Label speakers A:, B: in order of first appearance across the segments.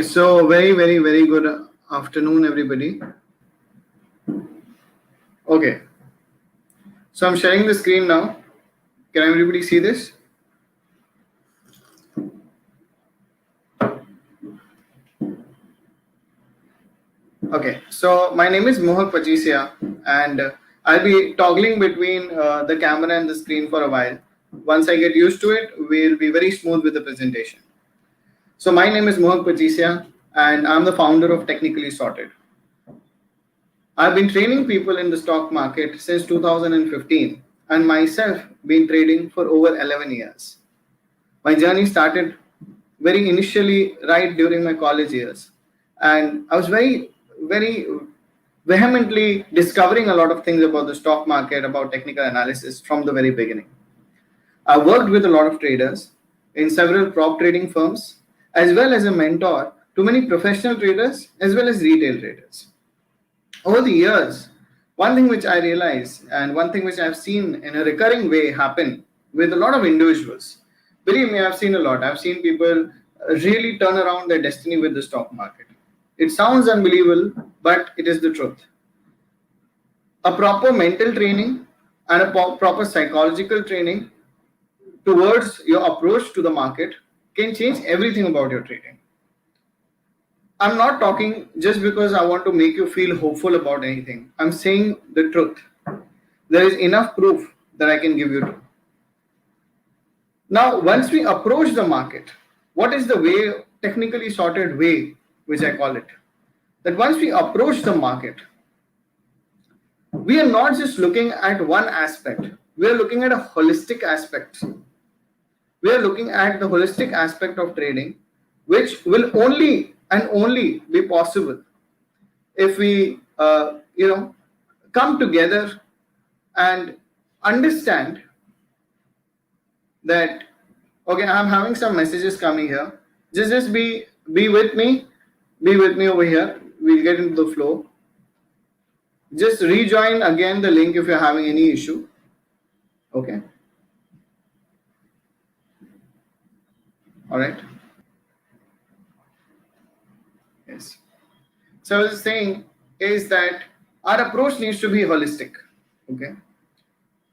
A: So very good afternoon, everybody. Okay, so I'm sharing the screen now. Can everybody see this? Okay, so my name is Mohak Pachisia, and I'll be toggling between the camera and the screen for a while. Once I get used to it, we'll be very smooth with the presentation. So my name is Mohak Pachisia, and I'm the founder of Technically Sorted. I've been training people in the stock market since 2015, and myself been trading for over 11 years. My journey started very initially right during my college years, and I was very vehemently discovering a lot of things about the stock market, about technical analysis from the very beginning. I worked with a lot of traders in several prop trading firms, as well as a mentor to many professional traders as well as retail traders. Over the years, one thing which I realized and one thing which I've seen in a recurring way happen with a lot of individuals, believe me, I've seen a lot. I've seen people really turn around their destiny with the stock market. It sounds unbelievable, but it is the truth. A proper mental training and a proper psychological training towards your approach to the market can change everything about your trading. I'm not talking just because I want to make you feel hopeful about anything. I'm saying the truth. There is enough proof that I can give you to. Now, once we approach the market, what is the way, technically sorted way, which I call it? That once we approach the market, we are not just looking at one aspect. We are looking at a holistic aspect. We are looking at the holistic aspect of trading, which will only be possible if we come together and understand that. Okay, I'm having some messages coming here. Just be with me over here. We'll get into the flow. Just rejoin again the link if you're having any issue. Okay, all right. Yes. So I was saying is that our approach needs to be holistic. Okay.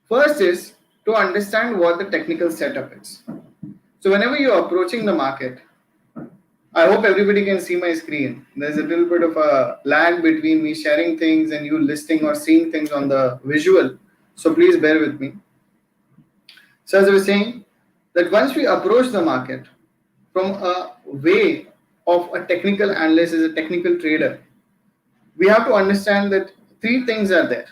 A: First is to understand what the technical setup is. So whenever you're approaching the market, I hope everybody can see my screen. There's a little bit of a lag between me sharing things and you listening or seeing things on the visual. So please bear with me. So as I was saying, that once we approach the market from a way of a technical analyst, as a technical trader, we have to understand that three things are there.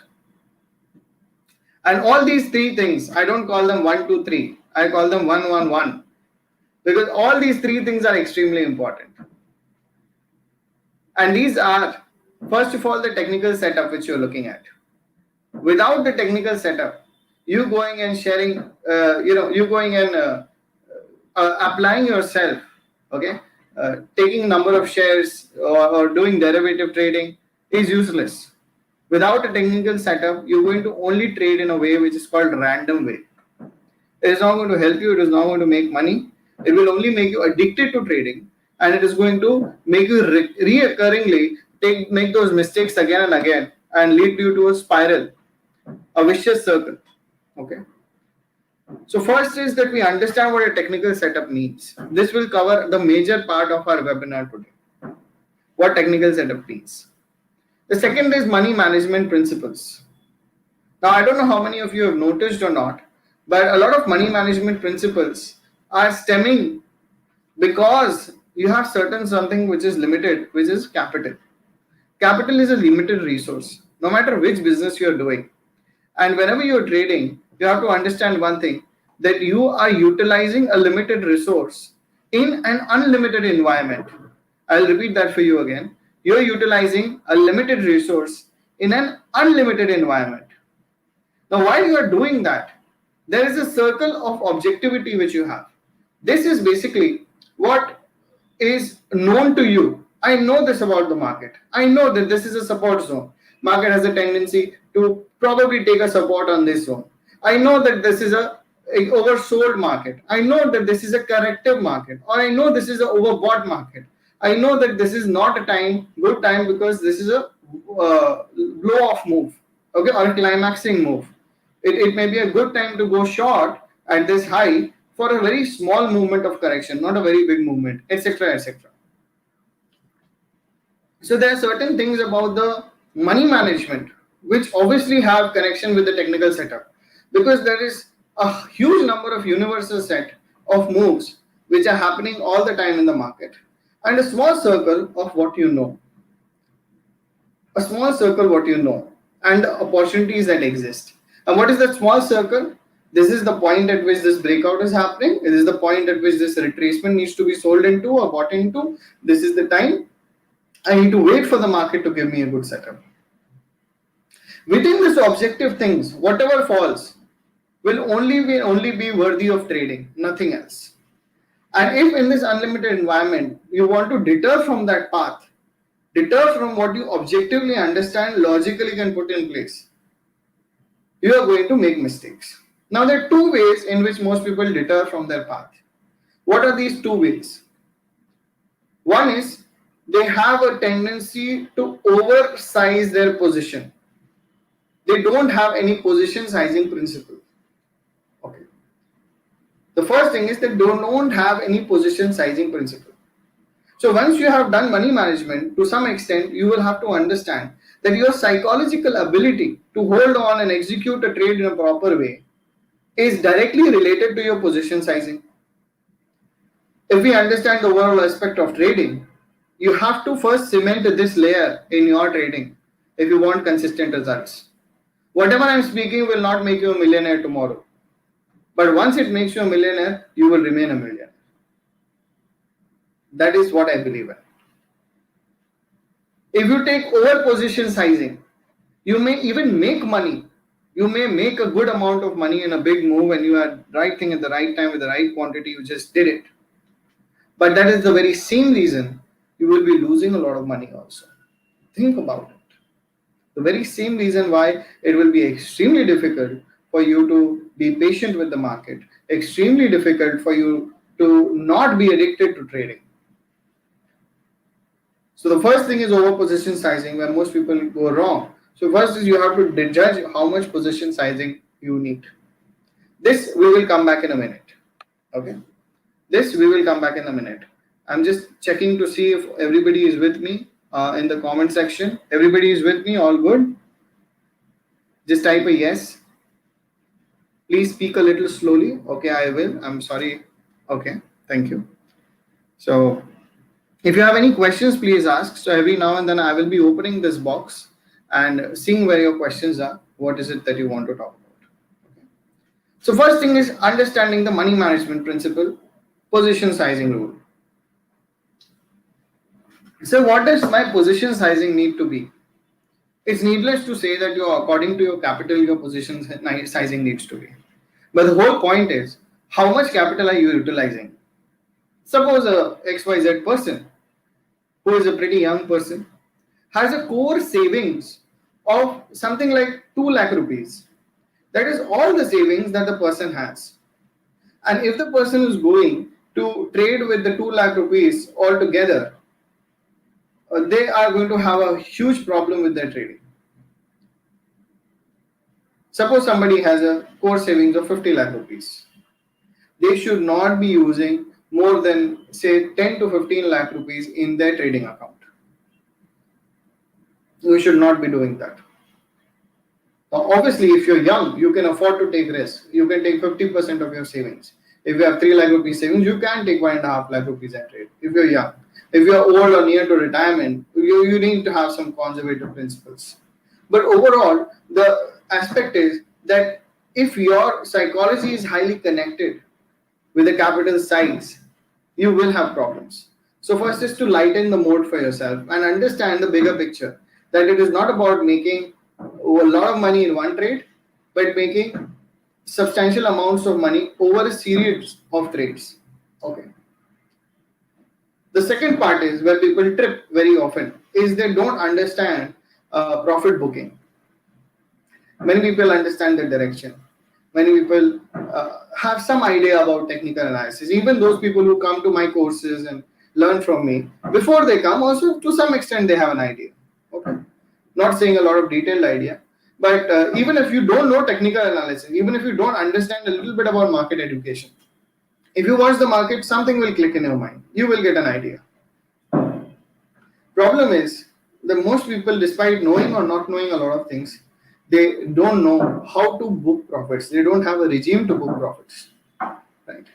A: And all these three things, I don't call them 1, 2, 3. I call them 1, 1, 1. Because all these three things are extremely important. And these are, first of all, the technical setup which you're looking at. Without the technical setup, you going and sharing, you going and applying yourself, okay, taking number of shares or doing derivative trading is useless. Without a technical setup, you're going to only trade in a way which is called random way. It is not going to help you. It is not going to make money. It will only make you addicted to trading, and it is going to make you reoccurringly make those mistakes again and again and lead you to a spiral, a vicious circle. Okay. So first is that we understand what a technical setup means. This will cover the major part of our webinar today. What technical setup means. The second is money management principles. Now, I don't know how many of you have noticed or not, but a lot of money management principles are stemming because you have something which is limited, which is capital. Capital is a limited resource, no matter which business you are doing. And whenever you are trading, you have to understand one thing, that you are utilizing a limited resource in an unlimited environment. I'll repeat that for you again. You're utilizing a limited resource in an unlimited environment. Now, while you are doing that, there is a circle of objectivity which you have. This is basically what is known to you. I know this about the market. I know that this is a support zone. Market has a tendency to probably take a support on this zone. I know that this is a oversold market. I know that this is a corrective market, or I know this is an overbought market. I know that this is not a good time, because this is a blow off move, okay, or a climaxing move. It may be a good time to go short at this high for a very small movement of correction, not a very big movement, etc., etc. So there are certain things about the money management which obviously have connection with the technical setup, because there is a huge number of universal set of moves which are happening all the time in the market, and a small circle of what you know. A small circle what you know, and the opportunities that exist. And what is that small circle? This is the point at which this breakout is happening. It is the point at which this retracement needs to be sold into or bought into. This is the time I need to wait for the market to give me a good setup. Within this objective things, whatever falls will only be worthy of trading, nothing else. And if in this unlimited environment you want to deter from that path, deter from what you objectively understand, logically can put in place, you are going to make mistakes. Now there are two ways in which most people deter from their path. What are these two ways? One is they have a tendency to oversize their position. They don't have any position sizing principle. Okay. The first thing is they don't have any position sizing principle. So once you have done money management, to some extent, you will have to understand that your psychological ability to hold on and execute a trade in a proper way is directly related to your position sizing. If we understand the overall aspect of trading, you have to first cement this layer in your trading if you want consistent results. Whatever I'm speaking will not make you a millionaire tomorrow. But once it makes you a millionaire, you will remain a millionaire. That is what I believe in. If you take over position sizing, you may even make money. You may make a good amount of money in a big move when you had the right thing at the right time with the right quantity, you just did it. But that is the very same reason you will be losing a lot of money also. Think about it. The very same reason why it will be extremely difficult for you to be patient with the market, extremely difficult for you to not be addicted to trading. So the first thing is over position sizing, where most people go wrong. So first is you have to judge how much position sizing you need. This we will come back in a minute. Okay. This we will come back in a minute. I'm just checking to see if everybody is with me in the comment section. Everybody is with me, all good? Just type a yes. Please speak a little slowly. Okay, I will. I'm sorry. Okay, thank you. So if you have any questions, please ask. So every now and then I will be opening this box and seeing where your questions are. What is it that you want to talk about? Okay. So first thing is understanding the money management principle, position sizing rule. So what does my position sizing need to be? It's needless to say that according to your capital, your position sizing needs to be. But the whole point is, how much capital are you utilizing? Suppose a XYZ person, who is a pretty young person, has a core savings of something like 2 lakh rupees. That is all the savings that the person has. And if the person is going to trade with the 2 lakh rupees altogether, they are going to have a huge problem with their trading. Suppose somebody has a core savings of 50 lakh rupees. They should not be using more than say 10 to 15 lakh rupees in their trading account. You should not be doing that. Now, obviously, if you're young, you can afford to take risk. You can take 50% of your savings. If you have 3 lakh rupees savings, you can take 1.5 lakh rupees and trade if you're young. If you're old or near to retirement, you need to have some conservative principles. But overall, the aspect is that if your psychology is highly connected with the capital size, you will have problems. So first is to lighten the mode for yourself and understand the bigger picture, that it is not about making a lot of money in one trade, but making substantial amounts of money over a series of trades. Okay. The second part is where people trip very often is they don't understand profit booking. Many people understand the direction. Many people have some idea about technical analysis. Even those people who come to my courses and learn from me. Before they come, also to some extent they have an idea. Okay, not saying a lot of detailed idea, but even if you don't know technical analysis, even if you don't understand a little bit about market education, if you watch the market, something will click in your mind. You will get an idea. Problem is, the most people, despite knowing or not knowing a lot of things, they don't know how to book profits. They don't have a regime to book profits. Right.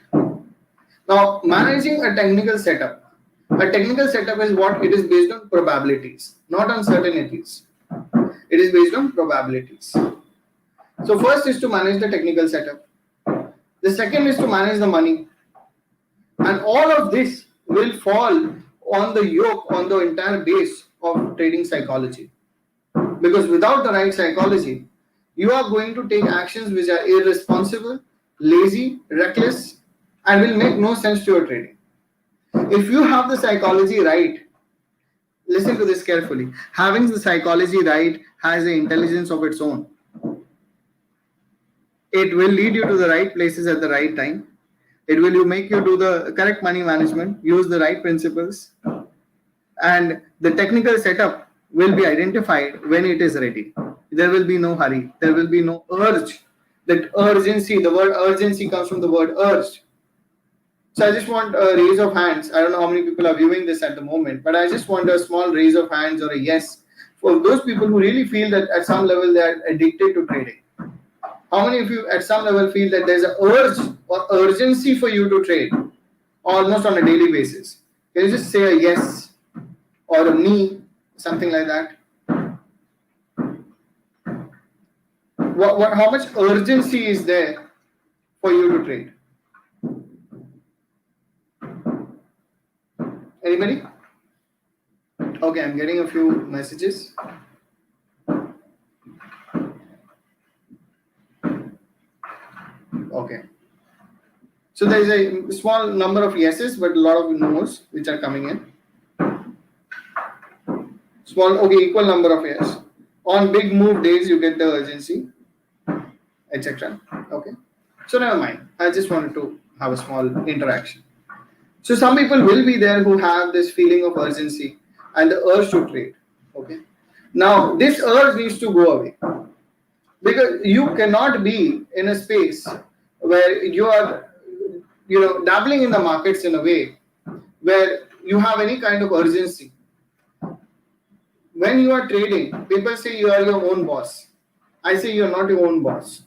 A: Now, managing a technical setup. A technical setup is what? It is based on probabilities, not on certainties. It is based on probabilities. So first is to manage the technical setup. The second is to manage the money. And all of this will fall on the yoke, on the entire base of trading psychology. Because without the right psychology, you are going to take actions which are irresponsible, lazy, reckless, and will make no sense to your trading. If you have the psychology right, listen to this carefully. Having the psychology right has an intelligence of its own. It will lead you to the right places at the right time. It will make you do the correct money management, use the right principles, and the technical setup will be identified when it is ready. There will be no hurry. There will be no urge. That urgency, the word urgency comes from the word urged. So I just want a raise of hands. I don't know how many people are viewing this at the moment, but I just want a small raise of hands or a yes for those people who really feel that at some level they are addicted to trading. How many of you at some level feel that there's an urge or urgency for you to trade almost on a daily basis? Can you just say a yes or a me, something like that? How much urgency is there for you to trade? Anybody? Okay, I'm getting a few messages. Okay. So there is a small number of yeses, but a lot of no's which are coming in. Equal number of yes. On big move days, you get the urgency, etc. Okay. So never mind. I just wanted to have a small interaction. So some people will be there who have this feeling of urgency and the urge to trade. Okay. Now this urge needs to go away, because you cannot be in a space where you are, dabbling in the markets in a way where you have any kind of urgency. When you are trading, people say you are your own boss. I say you are not your own boss.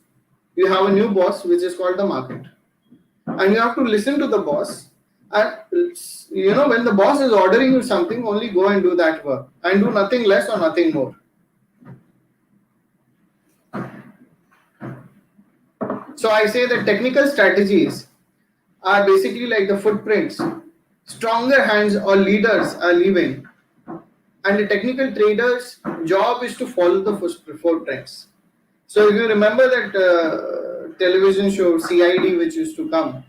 A: You have a new boss which is called the market, and you have to listen to the boss. And when the boss is ordering you something, only go and do that work and do nothing less or nothing more. So I say that technical strategies are basically like the footprints. Stronger hands or leaders are leaving, and the technical traders' job is to follow the footprints. So if you remember that television show CID which used to come,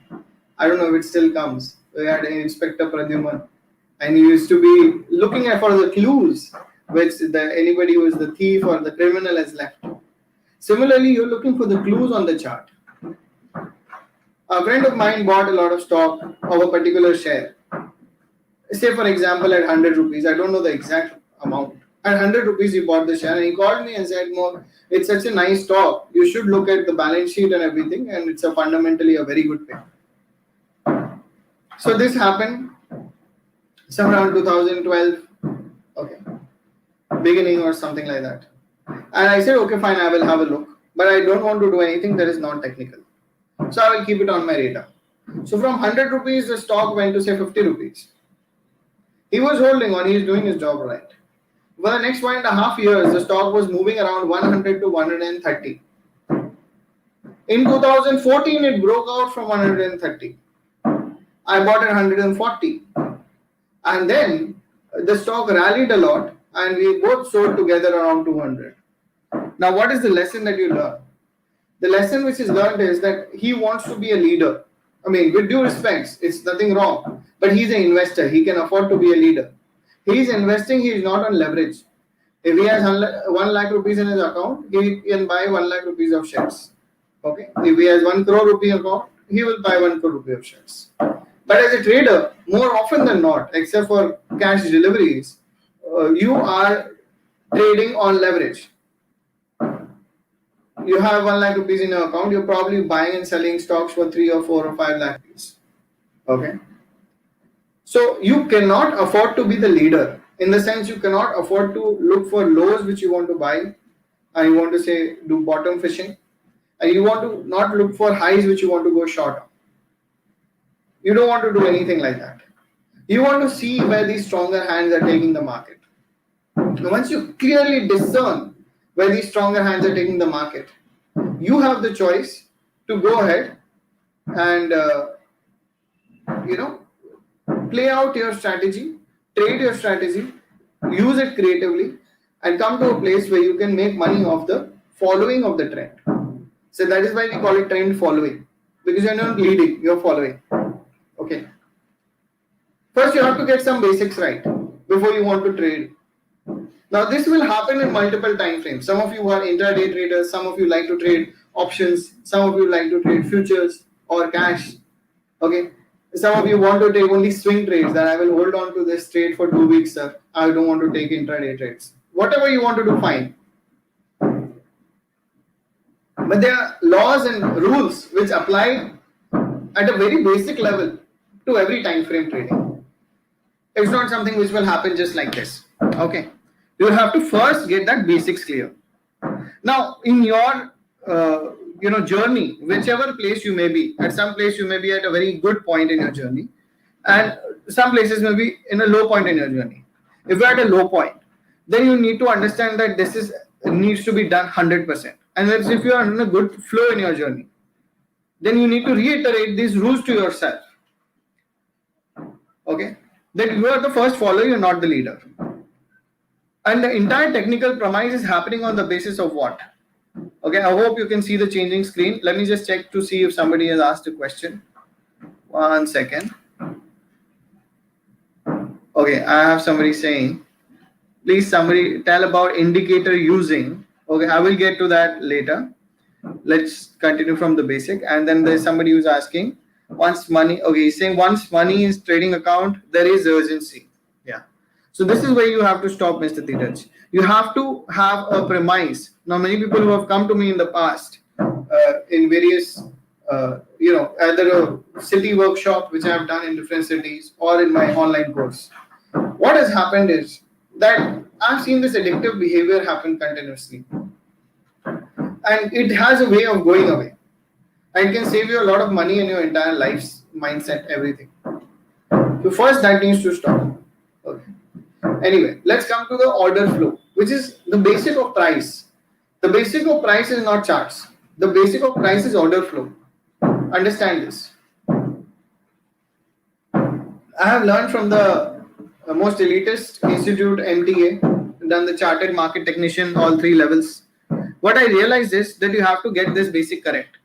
A: I don't know if it still comes. We had an Inspector Pradyuman, and he used to be looking for the clues which anybody who is the thief or the criminal has left. Similarly, you're looking for the clues on the chart. A friend of mine bought a lot of stock of a particular share. Say for example at 100 rupees, I don't know the exact amount. At 100 rupees he bought the share, and he called me and said, "Mo, it's such a nice stock. You should look at the balance sheet and everything, and it's fundamentally a very good pick." So this happened somewhere around 2012, okay, beginning or something like that. And I said, okay, fine, I will have a look, but I don't want to do anything that is non-technical. So I will keep it on my radar. So from 100 rupees, the stock went to say 50 rupees. He was holding on, he is doing his job right. For the next 1.5 years, the stock was moving around 100 to 130. In 2014, it broke out from 130. I bought at 140. And then the stock rallied a lot, and we both sold together around 200. Now, what is the lesson that you learn? The lesson which is learned is that he wants to be a leader. I mean, with due respects, it's nothing wrong. But he's an investor. He can afford to be a leader. He's investing. He is not on leverage. If he has 1 lakh rupees in his account, he can buy 1 lakh rupees of shares. Okay. If he has 1 crore rupee account, he will buy 1 crore rupee of shares. But as a trader, more often than not, except for cash deliveries, you are trading on leverage. You have 1 lakh rupees in your account, you're probably buying and selling stocks for 3 or 4 or 5 lakh rupees. Okay. So you cannot afford to be the leader. In the sense, you cannot afford to look for lows which you want to buy, and you want to say do bottom fishing, and you want to not look for highs which you want to go short on. You don't want to do anything like that. You want to see where these stronger hands are taking the market. Once you clearly discern where these stronger hands are taking the market, you have the choice to go ahead and play out your strategy, trade your strategy, use it creatively, and come to a place where you can make money off the following of the trend. So that is why we call it trend following, because you're not leading, you're following. Okay. First, you have to get some basics right before you want to trade. Now, this will happen in multiple time frames. Some of you are intraday traders, some of you like to trade options, some of you like to trade futures or cash. Okay. Some of you want to take only swing trades, that I will hold on to this trade for 2 weeks, sir. I don't want to take intraday trades. Whatever you want to do, fine. But there are laws and rules which apply at a very basic level to every time frame trading. It's not something which will happen just like this. Okay. You have to first get that basics clear. Now, in your journey, whichever place you may be, at some place you may be at a very good point in your journey, and some places may be in a low point in your journey. If you're at a low point, then you need to understand that this needs to be done 100%. And if you are in a good flow in your journey, then you need to reiterate these rules to yourself. Okay, that you are the first follower, you're not the leader. And the entire technical premise is happening on the basis of what? Okay, I hope you can see the changing screen. Let me just check to see if somebody has asked a question. 1 second. Okay, I have somebody saying, please somebody tell about indicator using. Okay, I will get to that later. Let's continue from the basic. And then there's somebody who's asking, once money, okay, he's saying once money is trading account, there is urgency. Yeah. So this is where you have to stop, Mr. Dheeraj. You have to have a premise. Now, many people who have come to me in the past, in various, either a city workshop, which I have done in different cities, or in my online course. What has happened is that I've seen this addictive behavior happen continuously. And it has a way of going away. And it can save you a lot of money in your entire life's mindset, everything. So first, that needs to stop. Okay. Anyway, let's come to the order flow, which is the basic of price. The basic of price is not charts. The basic of price is order flow. Understand this. I have learned from the most elitist institute, MTA, done the chartered market technician, all 3 levels. What I realized is that you have to get this basic correct.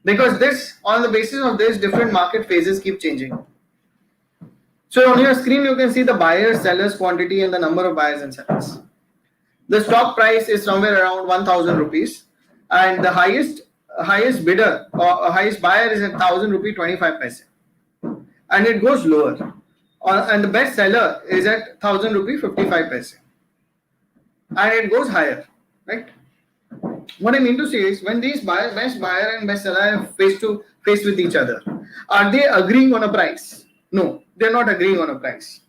A: Because this, on the basis of this, different market phases keep changing. So on your screen, you can see the buyers, sellers, quantity, and the number of buyers and sellers. The stock price is somewhere around 1,000 rupees, and the highest bidder or highest buyer is at 1,000 rupee 25 paise, and it goes lower. And the best seller is at 1,000 rupee 55 paise, and it goes higher, right? What I mean to say is, when these best buyer and best seller are face to face with each other, are they agreeing on a price? No, they're not agreeing on a price.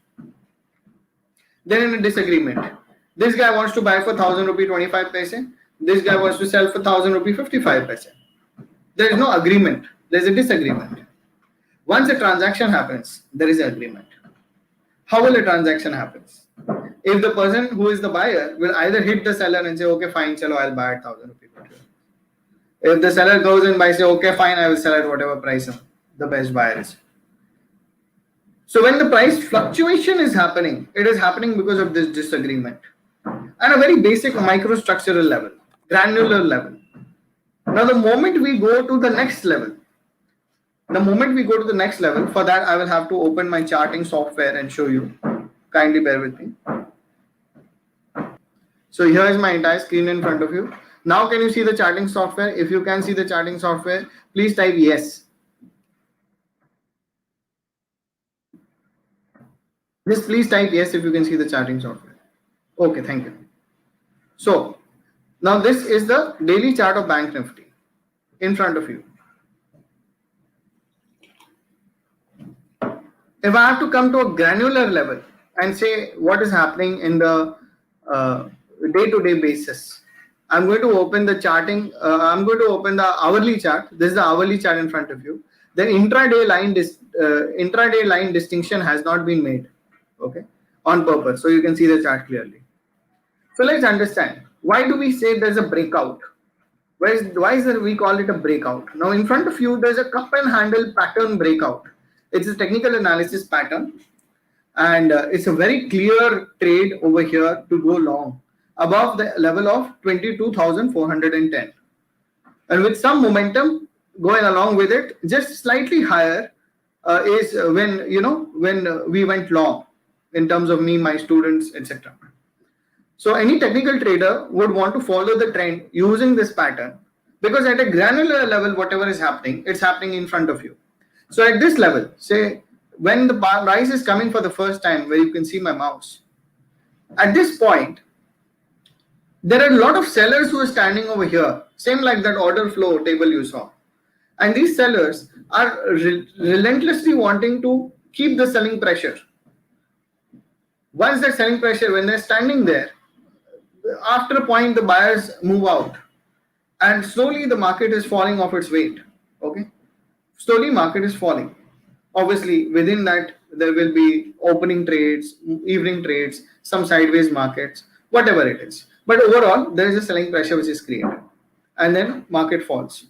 A: They're in a disagreement. This guy wants to buy for 1,000 rupee 25 paise. This guy wants to sell for 1,000 rupee 55 paise. There is no agreement. There is a disagreement. Once a transaction happens, there is an agreement. How will a transaction happen? If the person who is the buyer will either hit the seller and say, okay, fine, chalo, I'll buy at 1,000 rupee. If the seller goes and buys, say, okay, fine, I will sell at whatever price the best buyer is. So when the price fluctuation is happening, it is happening because of this disagreement. And a very basic microstructural level, granular level. Now the moment we go to the next level, for that I will have to open my charting software and show you. Kindly bear with me. So here is my entire screen in front of you. Now can you see the charting software? If you can see the charting software, please type yes. Just please type yes if you can see the charting software. Okay, thank you. So now this is the daily chart of Bank Nifty in front of you. If I have to come to a granular level and say what is happening in the day-to-day basis, I'm going to open the charting. I'm going to open the hourly chart. This is the hourly chart in front of you. The intraday line distinction has not been made, okay, on purpose, so you can see the chart clearly. So let's understand, why do we say there's a breakout? Why is it we call it a breakout? Now in front of you there's a cup and handle pattern breakout. It's a technical analysis pattern, and it's a very clear trade over here to go long above the level of 22,410, and with some momentum going along with it, just slightly higher is when we went long in terms of me, my students, etc. So any technical trader would want to follow the trend using this pattern, because at a granular level, whatever is happening, it's happening in front of you. So at this level, say when the price is coming for the first time, where you can see my mouse, at this point, there are a lot of sellers who are standing over here, same like that order flow table you saw. And these sellers are relentlessly wanting to keep the selling pressure. Once that selling pressure, when they're standing there, after a point, the buyers move out, and slowly the market is falling off its weight. Okay, slowly market is falling. Obviously, within that there will be opening trades, evening trades, some sideways markets, whatever it is. But overall, there is a selling pressure which is created, and then market falls.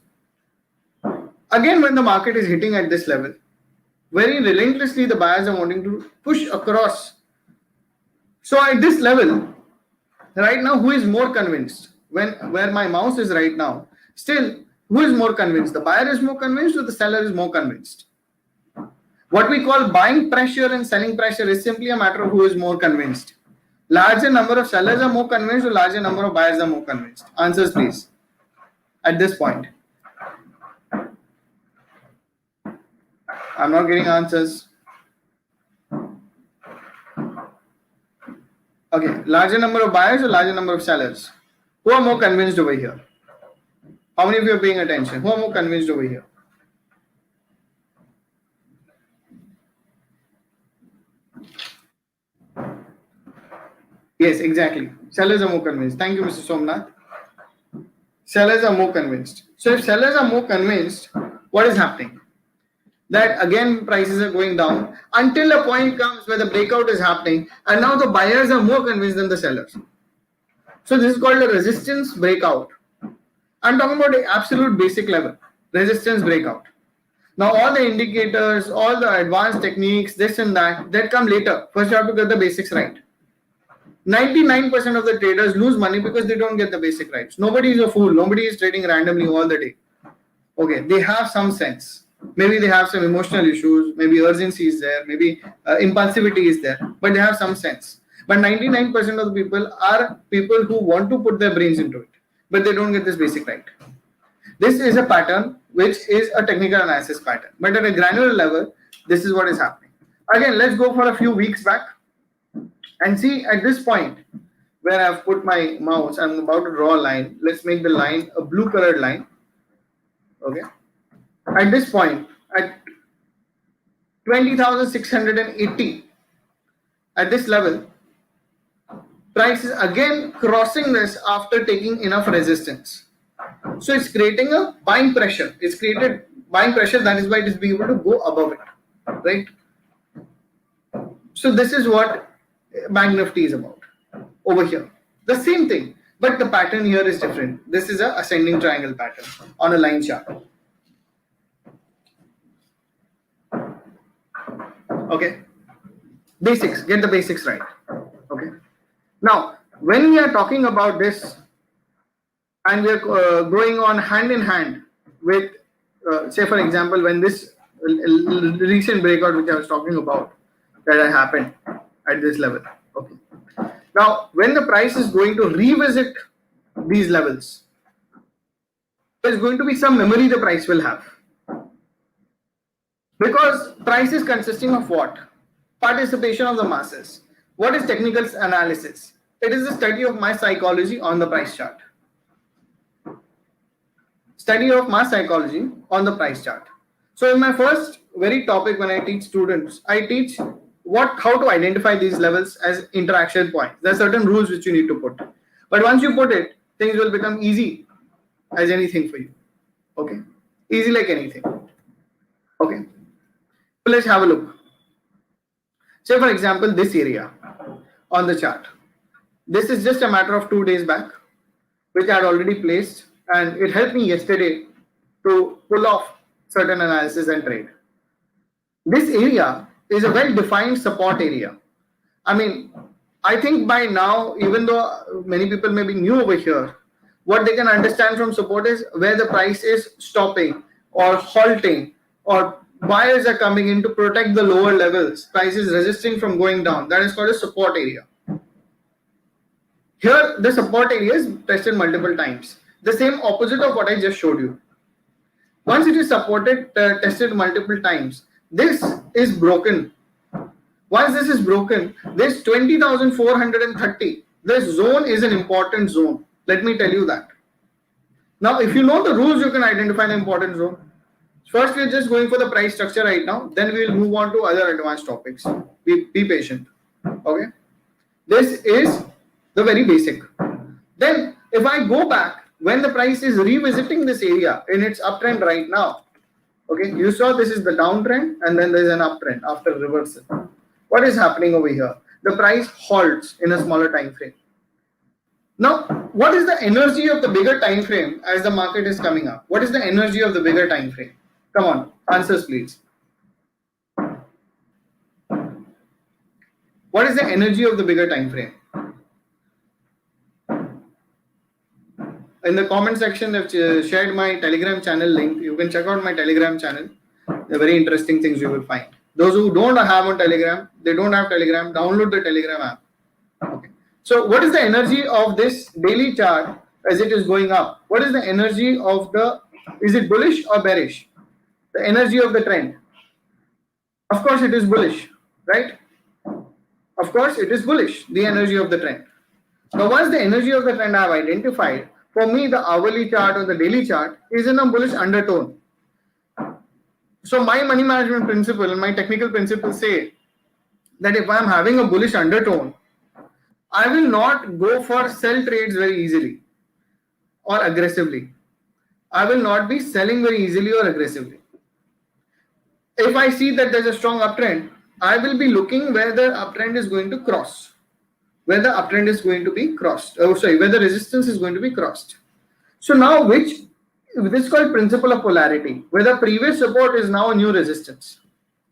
A: Again, when the market is hitting at this level, very relentlessly the buyers are wanting to push across. So at this level, right now, who is more convinced? Where my mouse is right now, still, who is more convinced? The buyer is more convinced, or the seller is more convinced? What we call buying pressure and selling pressure is simply a matter of who is more convinced. Larger number of sellers are more convinced, or larger number of buyers are more convinced? Answers, please. At this point, I'm not getting answers. Okay, larger number of buyers or larger number of sellers? Who are more convinced over here? How many of you are paying attention? Who are more convinced over here? Yes, exactly. Sellers are more convinced. Thank you, Mr. Somnath. Sellers are more convinced. So if sellers are more convinced, what is happening? That again prices are going down until a point comes where the breakout is happening, and now the buyers are more convinced than the sellers. So this is called a resistance breakout. I'm talking about the absolute basic level, resistance breakout. Now all the indicators, all the advanced techniques, this and that come later. First you have to get the basics right. 99% of the traders lose money because they don't get the basic rights. Nobody is a fool. Nobody is trading randomly all the day. Okay, they have some sense. Maybe they have some emotional issues, maybe urgency is there, maybe impulsivity is there, but they have some sense. But 99% of the people are people who want to put their brains into it, but they don't get this basic right. This is a pattern which is a technical analysis pattern, but at a granular level, this is what is happening. Again, let's go for a few weeks back and see at this point where I've put my mouse. I'm about to draw a line. Let's make the line a blue colored line. Okay. At this point, at 20,680, at this level, price is again crossing this after taking enough resistance. So it's creating a buying pressure. It's created buying pressure. That is why it is being able to go above it, right? So this is what Bank Nifty is about over here. The same thing, but the pattern here is different. This is a ascending triangle pattern on a line chart. Okay, basics, get the basics right. Okay, now when we are talking about this and we are going on hand in hand with say for example, when this recent breakout which I was talking about that had happened at this level. Okay, now when the price is going to revisit these levels, there is going to be some memory the price will have. Because price is consisting of what? participation of the masses. What is technical analysis? It is the study of my psychology on the price chart. Study of mass psychology on the price chart. So in my first very topic, when I teach students, I teach how to identify these levels as interaction points. There are certain rules which you need to put. But once you put it, things will become easy as anything for you. Okay? Easy like anything. Okay? So let's have a look. Say for example, this area on the chart. This is just a matter of 2 days back, which I had already placed, and it helped me yesterday to pull off certain analysis and trade. This area is a well-defined support area. I mean, I think by now, even though many people may be new over here, what they can understand from support is where the price is stopping or halting, or buyers are coming in to protect the lower levels, price is resisting from going down. That is called a support area. Here, the support area is tested multiple times. The same opposite of what I just showed you. Once it is supported, tested multiple times, this is broken. Once this is broken, this 20,430, this zone is an important zone. Let me tell you that. Now, if you know the rules, you can identify the important zone. First, we're just going for the price structure right now. Then we will move on to other advanced topics. Be patient. Okay. This is the very basic. Then, if I go back, when the price is revisiting this area in its uptrend right now, okay, you saw this is the downtrend and then there is an uptrend after reversal. What is happening over here? The price halts in a smaller time frame. Now, what is the energy of the bigger time frame as the market is coming up? What is the energy of the bigger time frame? Come on, answers please. What is the energy of the bigger time frame? In the comment section, I've shared my Telegram channel link. You can check out my Telegram channel. There are very interesting things you will find. Those who don't have on Telegram, they don't have Telegram, download the Telegram app. Okay. So what is the energy of this daily chart as it is going up? What is the energy of is it bullish or bearish? The energy of the trend. Of course, it is bullish, right? Of course, it is bullish, the energy of the trend. Now, once the energy of the trend I have identified, for me, the hourly chart or the daily chart is in a bullish undertone. So my money management principle and my technical principles say that if I am having a bullish undertone, I will not go for sell trades very easily or aggressively. I will not be selling very easily or aggressively. If I see that there's a strong uptrend, I will be looking where the uptrend is going to cross. Where the uptrend is going to be crossed. Where the resistance is going to be crossed. So now this is called principle of polarity, where the previous support is now a new resistance.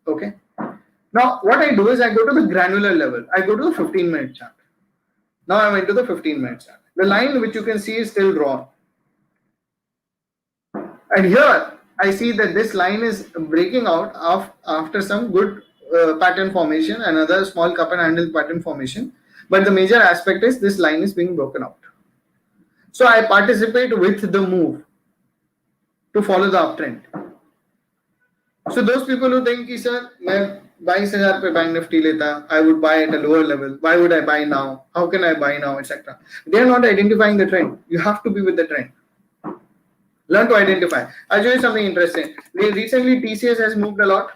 A: Okay. Now what I do is I go to the granular level. I go to the 15-minute chart. Now I went to the 15-minute chart. The line which you can see is still drawn. And here I see that this line is breaking out after some good pattern formation, another small cup and handle pattern formation. But the major aspect is this line is being broken out. So I participate with the move to follow the uptrend. So those people who think, sir, मैं 22,000 पे bank nifty लेता, I would buy at a lower level. Why would I buy now? How can I buy now, etc. They are not identifying the trend. You have to be with the trend. Learn to identify. I'll show you something interesting. Recently, TCS has moved a lot.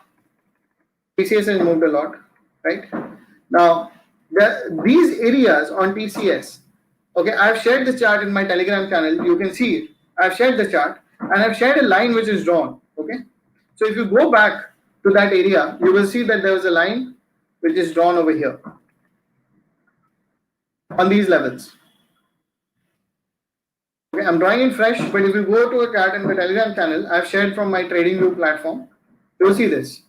A: Right? Now, these areas on TCS, okay, I've shared the chart in my Telegram channel. You can see it. I've shared the chart and I've shared a line which is drawn. Okay, so if you go back to that area, you will see that there was a line which is drawn over here on these levels. Okay, I'm drawing it fresh, but if you go to a chart in the Telegram channel, I've shared from my TradingView platform, you will see this.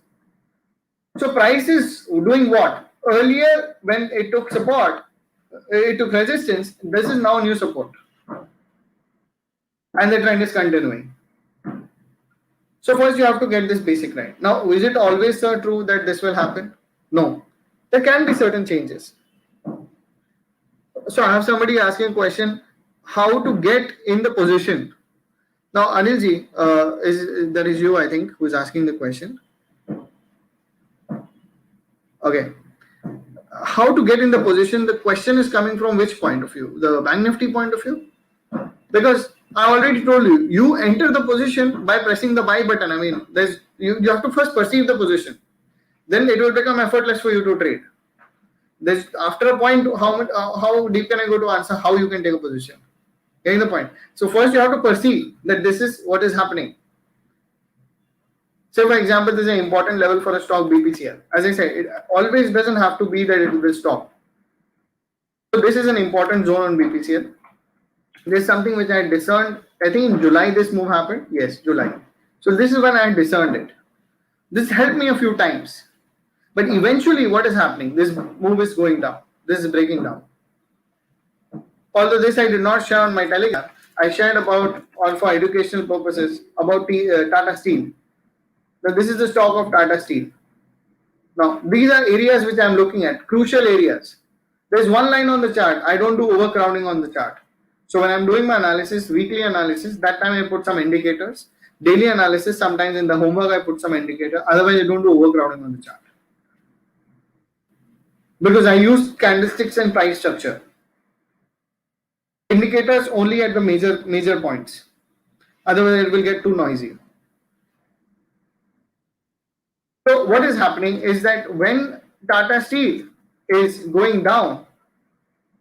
A: So price is doing what? Earlier, when it took support, it took resistance. This is now new support. And the trend is continuing. So first you have to get this basic right. Now, is it always true that this will happen? No. There can be certain changes. So I have somebody asking a question, how to get in the position. Now, Anilji, that is you, I think, who is asking the question. Okay. How to get in the position? The question is coming from which point of view? The Bank Nifty point of view? Because I already told you, you enter the position by pressing the buy button. I mean, you have to first perceive the position. Then it will become effortless for you to trade. After a point, how deep can I go to answer how you can take a position? Getting the point? So first you have to perceive that this is what is happening. Say for example, this is an important level for a stock BPCL. As I said, it always doesn't have to be that it will stop. So this is an important zone on BPCL. There's something which I had discerned. I think in July this move happened. Yes, July. So this is when I had discerned it. This helped me a few times. But eventually what is happening? This move is going down. This is breaking down. Although this I did not share on my Telegram, I shared about, or for educational purposes, about Tata Steel. Now this is the stock of Tata Steel. Now these are areas which I am looking at, crucial areas. There's one line on the chart. I don't do overcrowding on the chart. So when I'm doing my analysis, weekly analysis, that time I put some indicators. Daily analysis, sometimes in the homework I put some indicator. Otherwise I don't do overcrowding on the chart. Because I use candlesticks and price structure. Indicators only at the major points. Otherwise it will get too noisy. So what is happening is that when Tata Steel is going down,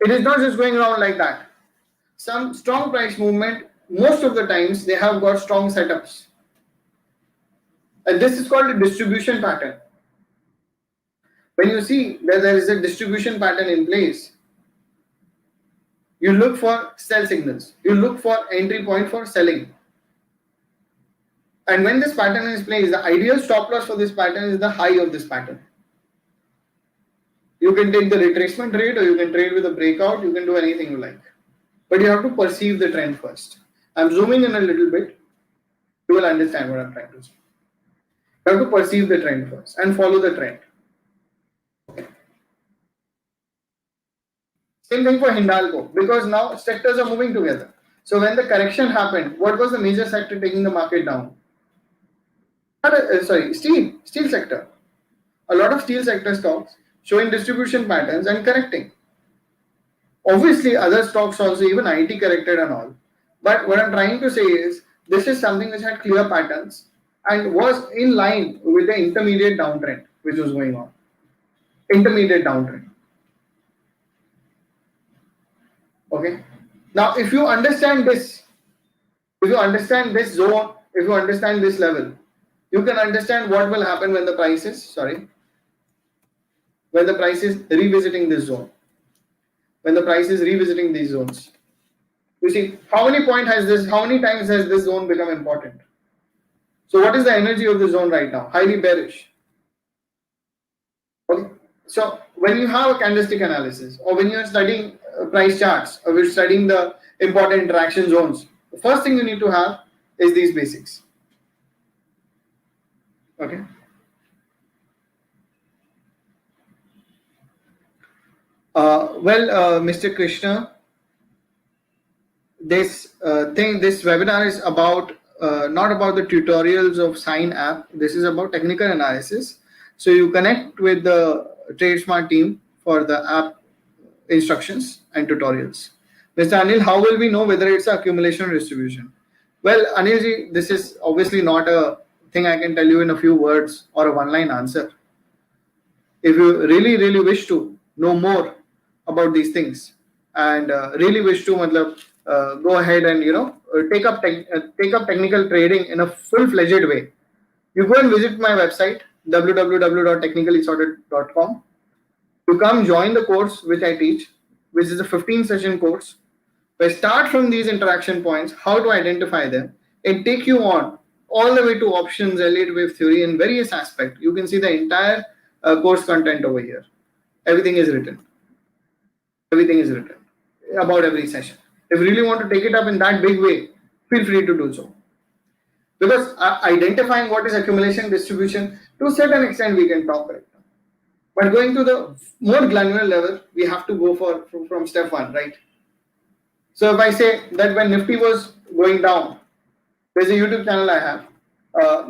A: it is not just going around like that. Some strong price movement, most of the times they have got strong setups. And this is called a distribution pattern. When you see that there is a distribution pattern in place, you look for sell signals. You look for entry point for selling. And when this pattern is placed, the ideal stop loss for this pattern is the high of this pattern. You can take the retracement trade or you can trade with a breakout. You can do anything you like. But you have to perceive the trend first. I'm zooming in a little bit. You will understand what I'm trying to say. You have to perceive the trend first and follow the trend. Same thing for Hindalco, because now sectors are moving together. So when the correction happened, what was the major sector taking the market down? Steel sector. A lot of steel sector stocks showing distribution patterns and correcting. Obviously, other stocks also, even IT corrected and all. But what I'm trying to say is, this is something which had clear patterns and was in line with the intermediate downtrend which was going on. Intermediate downtrend. Okay. Now, if you understand this, if you understand this zone, if you understand this level, you can understand what will happen when the price is, when the price is revisiting this zone. When the price is revisiting these zones. You see, how many times has this zone become important? So what is the energy of the zone right now? Highly bearish. Okay. So when you have a candlestick analysis or when you are studying price charts or we're studying the important interaction zones, the first thing you need to have is these basics. Okay. Mr. Krishna, this webinar is about not about the tutorials of Sign app. This is about technical analysis. So you connect with the TradeSmart team for the app instructions and tutorials. Mr. Anil, how will we know whether it's accumulation or distribution? Well, Anilji, this is obviously not a thing I can tell you in a few words or a one-line answer. If you really wish to know more about these things and really wish to go ahead and take up technical trading in a full-fledged way, you go and visit my website www.technicallysorted.com. You come join the course which I teach, which is a 15-session course. I start from these interaction points, how to identify them, and take you on all the way to options, Elliott wave theory, in various aspects. You can see the entire course content over here. Everything is written. Everything is written about every session. If you really want to take it up in that big way, feel free to do so. Because identifying what is accumulation, distribution, to a certain extent we can talk right now. But going to the more granular level, we have to go from step one, right? So if I say that when Nifty was going down, there's a YouTube channel I have.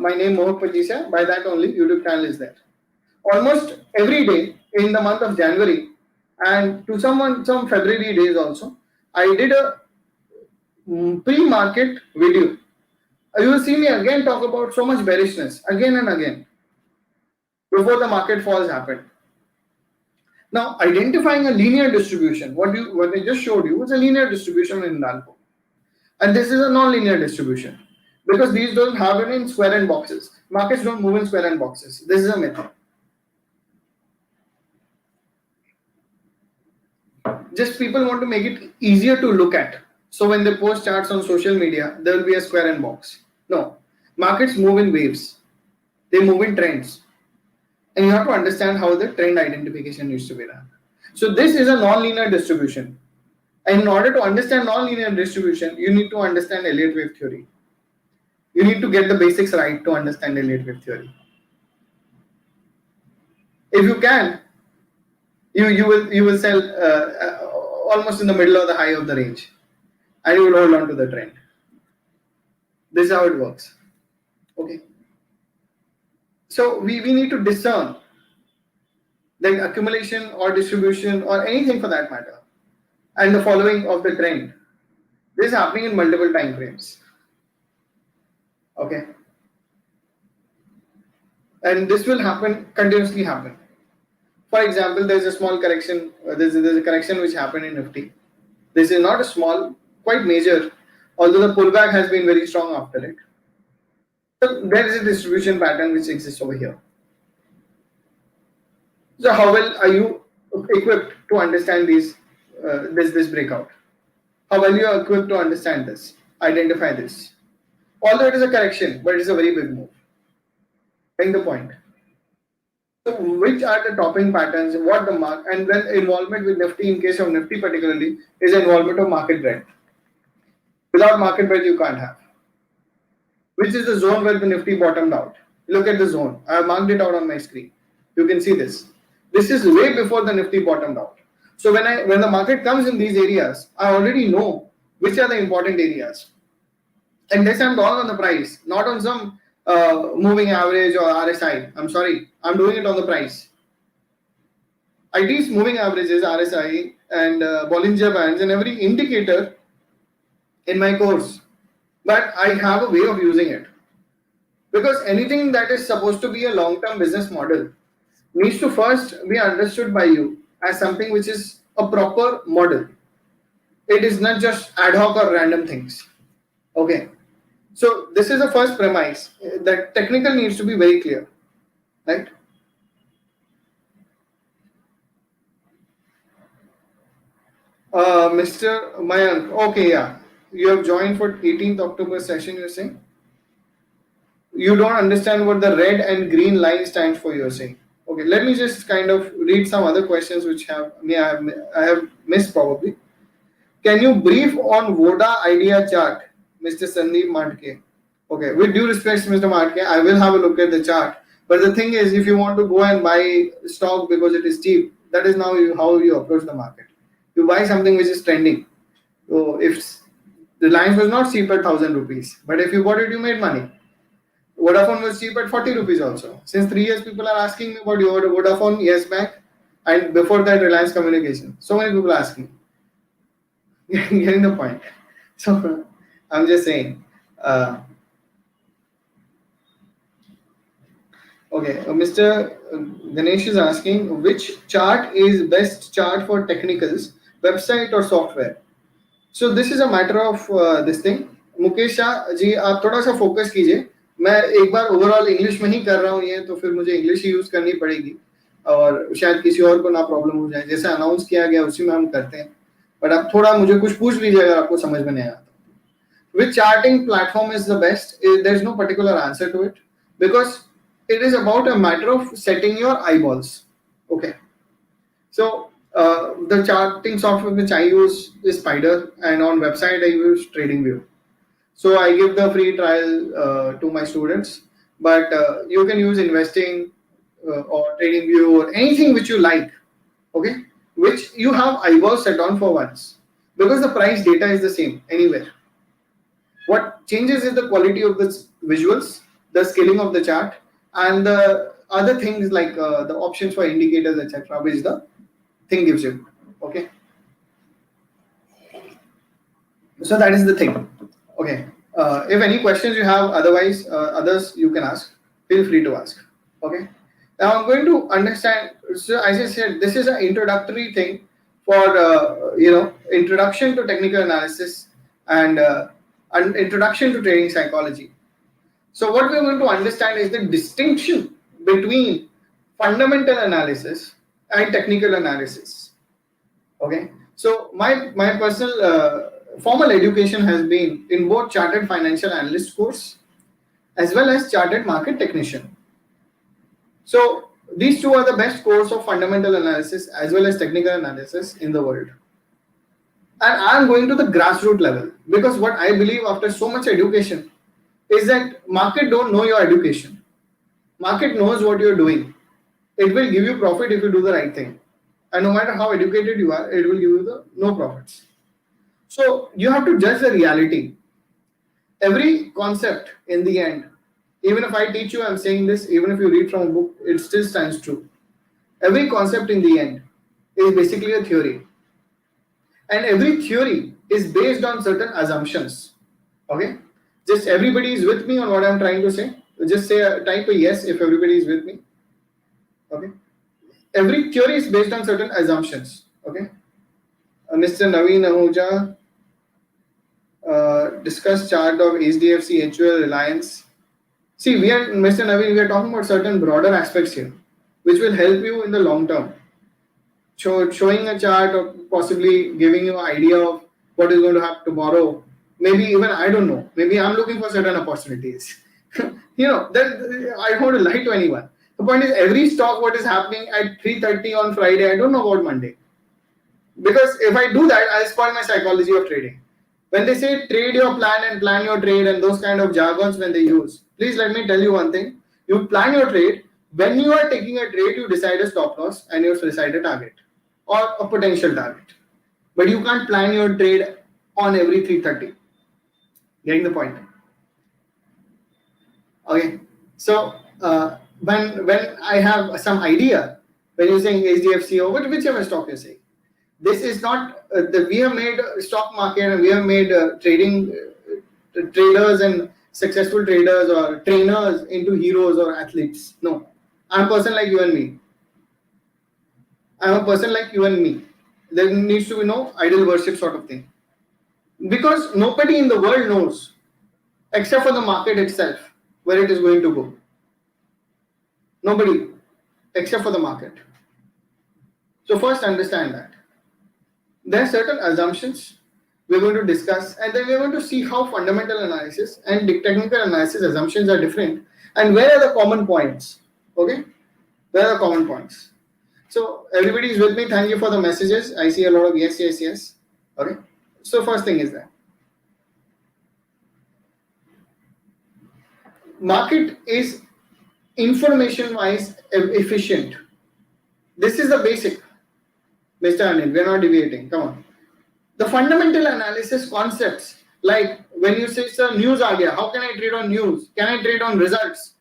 A: My name Mohit Pachisa. By that only, YouTube channel is there. almost every day in the month of January, and to some February days also, I did a pre-market video. You will see me again talk about so much bearishness again and again before the market falls happened. Now, identifying a linear distribution, what I just showed you was a linear distribution in Dalpo. And this is a non-linear distribution because these don't happen in square and boxes. Markets don't move in square and boxes. This is a myth. Just people want to make it easier to look at. So when they post charts on social media, there will be a square and box. No, markets move in waves. They move in trends. And you have to understand how the trend identification needs to be done. So this is a non-linear distribution. And in order to understand non-linear distribution, you need to understand Elliott wave theory. You need to get the basics right to understand Elliott wave theory. If you can, you will sell almost in the middle of the high of the range, and you will hold on to the trend. This is how it works. Okay. So we need to discern the accumulation or distribution or anything for that matter, and the following of the trend. This is happening in multiple time frames. Okay. And this will continuously happen. For example, there is a small correction. There's a correction which happened in Nifty. This is not a small, quite major, although the pullback has been very strong after it. So there is a distribution pattern which exists over here. So how well are you equipped to understand this breakout? How well you are equipped to understand this, identify this? Although it is a correction, but it is a very big move. Getting the point. So which are the topping patterns, what the mark, and then involvement with Nifty, in case of Nifty particularly, is involvement of market breadth. Without market breadth, you can't have. Which is the zone where the Nifty bottomed out. Look at the zone. I have marked it out on my screen. You can see this. This is way before the Nifty bottomed out. So when the market comes in these areas, I already know which are the important areas. And this I'm going on the price, not on some moving average or RSI. I'm sorry, I'm doing it on the price. I teach moving averages, RSI, and Bollinger Bands and every indicator in my course. But I have a way of using it. Because anything that is supposed to be a long-term business model needs to first be understood by you as something which is a proper model. It is not just ad hoc or random things. Okay. So this is the first premise, that technical needs to be very clear, right? Mr. Mayank, okay, yeah. You have joined for 18th October session, you're saying? You don't understand what the red and green line stands for, you're saying. Okay, let me just kind of read some other questions which I have missed probably. Can you brief on Voda idea chart, Mr. Sandeep Matke? Okay, with due respect, Mr. Matke, I will have a look at the chart. But the thing is, if you want to go and buy stock because it is cheap, that is now how you approach the market. You buy something which is trending. So if Reliance was not cheap at 1,000 rupees, but if you bought it, you made money. Vodafone was cheap at 40 rupees also. Since 3 years, people are asking me about your Vodafone, yes back, and before that, Reliance Communication. So many people asking. Getting the point. So I'm just saying. Okay, Mr. Ganesh is asking, which chart is best chart for technicals, website or software? So this is a matter of this thing. Mukesh Shah ji, आप थोड़ा सा focus कीजिए. मैं एक बार overall English में ही कर रहा हूँ ये, तो फिर मुझे इंग्लिश ही यूज करनी पड़ेगी और शायद किसी और को ना प्रॉब्लम हो जाए. जैसे अनाउंस किया गया उसी में हम करते हैं, बट आप थोड़ा मुझे कुछ पूछ लीजिए अगर आपको समझ में नहीं आया. Which charting platform is the best? There is no particular answer to it because it is about a matter of setting your eyeballs. Okay. So the charting software which I use is Spider, and on website I use TradingView. So I give the free trial to my students, but you can use investing or TradingView or anything which you like. Okay, which you have eyeballs set on for once, because the price data is the same anywhere. What changes is the quality of the visuals, the scaling of the chart, and the other things like the options for indicators, etc., which the thing gives you. Okay. So that is the thing. Okay. If any questions you have, otherwise others you can ask. Feel free to ask. Okay. Now I'm going to understand. So as I said, this is an introductory thing for introduction to technical analysis and an introduction to trading psychology. So what we're going to understand is the distinction between fundamental analysis and technical analysis. Okay. So my personal formal education has been in both chartered financial analyst course as well as chartered market technician. So these two are the best course of fundamental analysis as well as technical analysis in the world. And I am going to the grassroots level because what I believe after so much education is that market don't know your education. Market knows what you're doing. It will give you profit if you do the right thing. And no matter how educated you are, it will give you no profits. So you have to judge the reality. Every concept in the end, even if I teach you, I'm saying this, even if you read from a book, it still stands true. Every concept in the end is basically a theory. And every theory is based on certain assumptions. Okay? Just everybody is with me on what I'm trying to say. Just say type a yes if everybody is with me. Okay? Every theory is based on certain assumptions. Okay? Mr. Naveen Ahuja discuss chart of HDFC, HUL, Reliance. See, Mr. Naveen, we are talking about certain broader aspects here, which will help you in the long term. Showing a chart or possibly giving you an idea of what is going to happen tomorrow. Maybe even I don't know. Maybe I'm looking for certain opportunities. That I don't want to lie to anyone. The point is, every stock what is happening at 3:30 on Friday, I don't know about Monday. Because if I do that, I'll spoil my psychology of trading. When they say trade your plan and plan your trade and those kind of jargons when they use, please let me tell you one thing. You plan your trade. When you are taking a trade, you decide a stop loss and you decide a target or a potential target. But you can't plan your trade on every 3:30. Getting the point? Okay. So when I have some idea, when you're saying HDFC or whichever stock you're saying, this is not we have made stock market and we have made trading traders and successful traders or trainers into heroes or athletes. No, I'm a person like you and me. I'm a person like you and me. There needs to be no idol worship sort of thing. Because nobody in the world knows, except for the market itself, where it is going to go. Nobody, except for the market. So first understand that. There are certain assumptions we're going to discuss, and then we're going to see how fundamental analysis and technical analysis assumptions are different, and where are the common points. Okay? Where are the common points? So everybody is with me. Thank you for the messages. I see a lot of yes, yes, yes. Okay? So first thing is that market is information-wise efficient. This is the basic. Mr. Anil, we are not deviating. Come on. The fundamental analysis concepts, like when you say, sir, news aa gaya, how can I trade on news? Can I trade on results?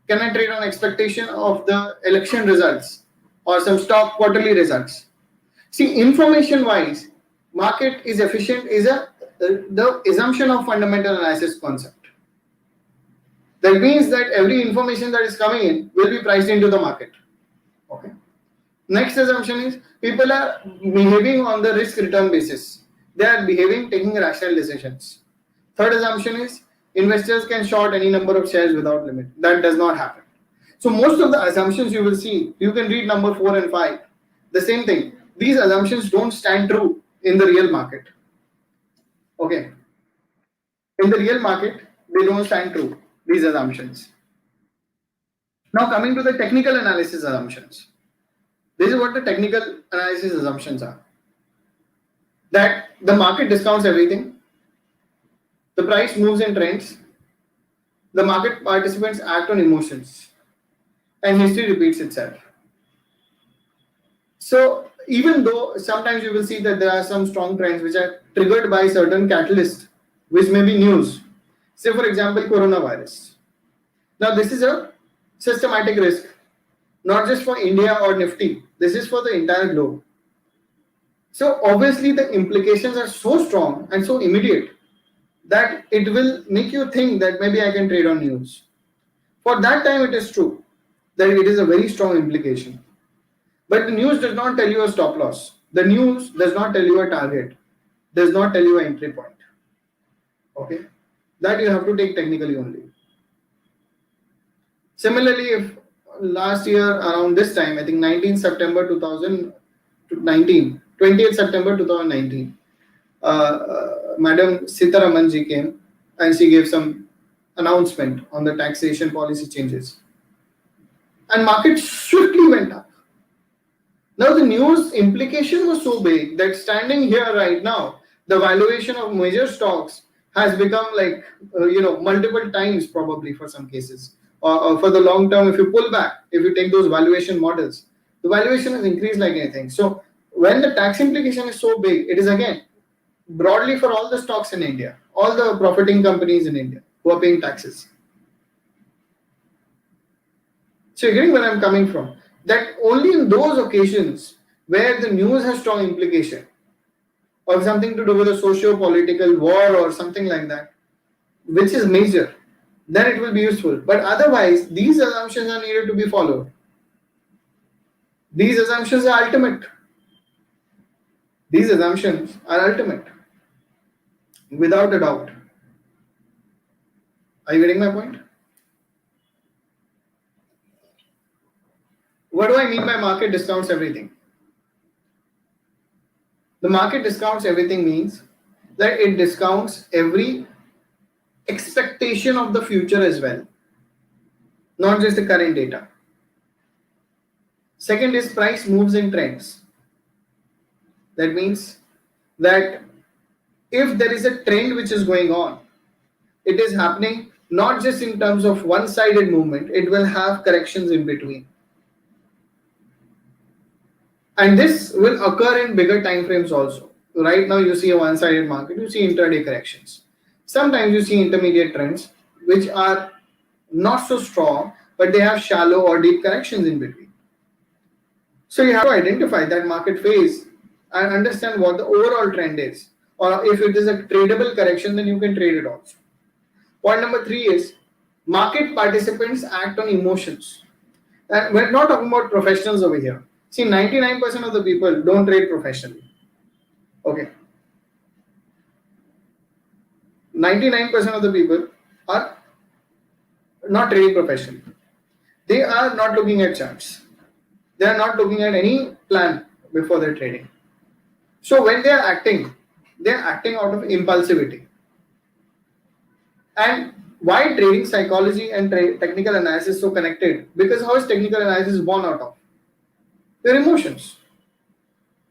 A: Can I trade on expectation of the election results or some stock quarterly results? See, information-wise, market is efficient is the assumption of fundamental analysis concept. That means that every information that is coming in will be priced into the market. Okay. Next assumption is people are behaving on the risk-return basis. They are behaving, taking rational decisions. Third assumption is investors can short any number of shares without limit. That does not happen. So most of the assumptions you will see, you can read number 4 and 5. The same thing. These assumptions don't stand true in the real market. Okay. In the real market, they don't stand true, these assumptions. Now coming to the technical analysis assumptions. This is what the technical analysis assumptions are. That the market discounts everything. The price moves in trends. The market participants act on emotions. And history repeats itself. So even though sometimes you will see that there are some strong trends which are triggered by certain catalysts, which may be news. Say for example, coronavirus. Now this is a systematic risk. not just for India or Nifty. This is for the entire globe. So obviously the implications are so strong and so immediate that it will make you think that maybe I can trade on news. For that time it is true that it is a very strong implication. But the news does not tell you a stop loss. The news does not tell you a target, does not tell you an entry point. Okay, that you have to take technically only. Similarly, if last year around this time, I think 19 September 2019, 20th September 2019, Madam Sitaraman ji came and she gave some announcement on the taxation policy changes. And market swiftly went up. Now the news implication was so big that standing here right now, the valuation of major stocks has become like, multiple times probably for some cases. Or for the long term, if you pull back, if you take those valuation models, the valuation has increased like anything. So when the tax implication is so big, it is again broadly for all the stocks in India, all the profiting companies in India who are paying taxes. So you're getting where I'm coming from. That only in those occasions where the news has strong implication or something to do with a socio-political war or something like that, which is major, then it will be useful. But otherwise, these assumptions are needed to be followed. These assumptions are ultimate. These assumptions are ultimate, without a doubt. Are you getting my point? What do I mean by market discounts everything? The market discounts everything means that it discounts every expectation of the future as well, not just the current data. Second is price moves in trends. That means that if there is a trend which is going on, it is happening not just in terms of one-sided movement, it will have corrections in between. And this will occur in bigger time frames also. Right now you see a one-sided market, you see intraday corrections. Sometimes you see intermediate trends which are not so strong, but they have shallow or deep corrections in between. So you have to identify that market phase and understand what the overall trend is. Or if it is a tradable correction, then you can trade it also. Point number 3 is market participants act on emotions. And we're not talking about professionals over here. See, 99% of the people don't trade professionally. Okay. 99% of the people are not trading professionally. They are not looking at charts. They are not looking at any plan before they're trading. So when they are acting out of impulsivity. And why trading psychology and technical analysis so connected? Because how is technical analysis born out of? Their emotions.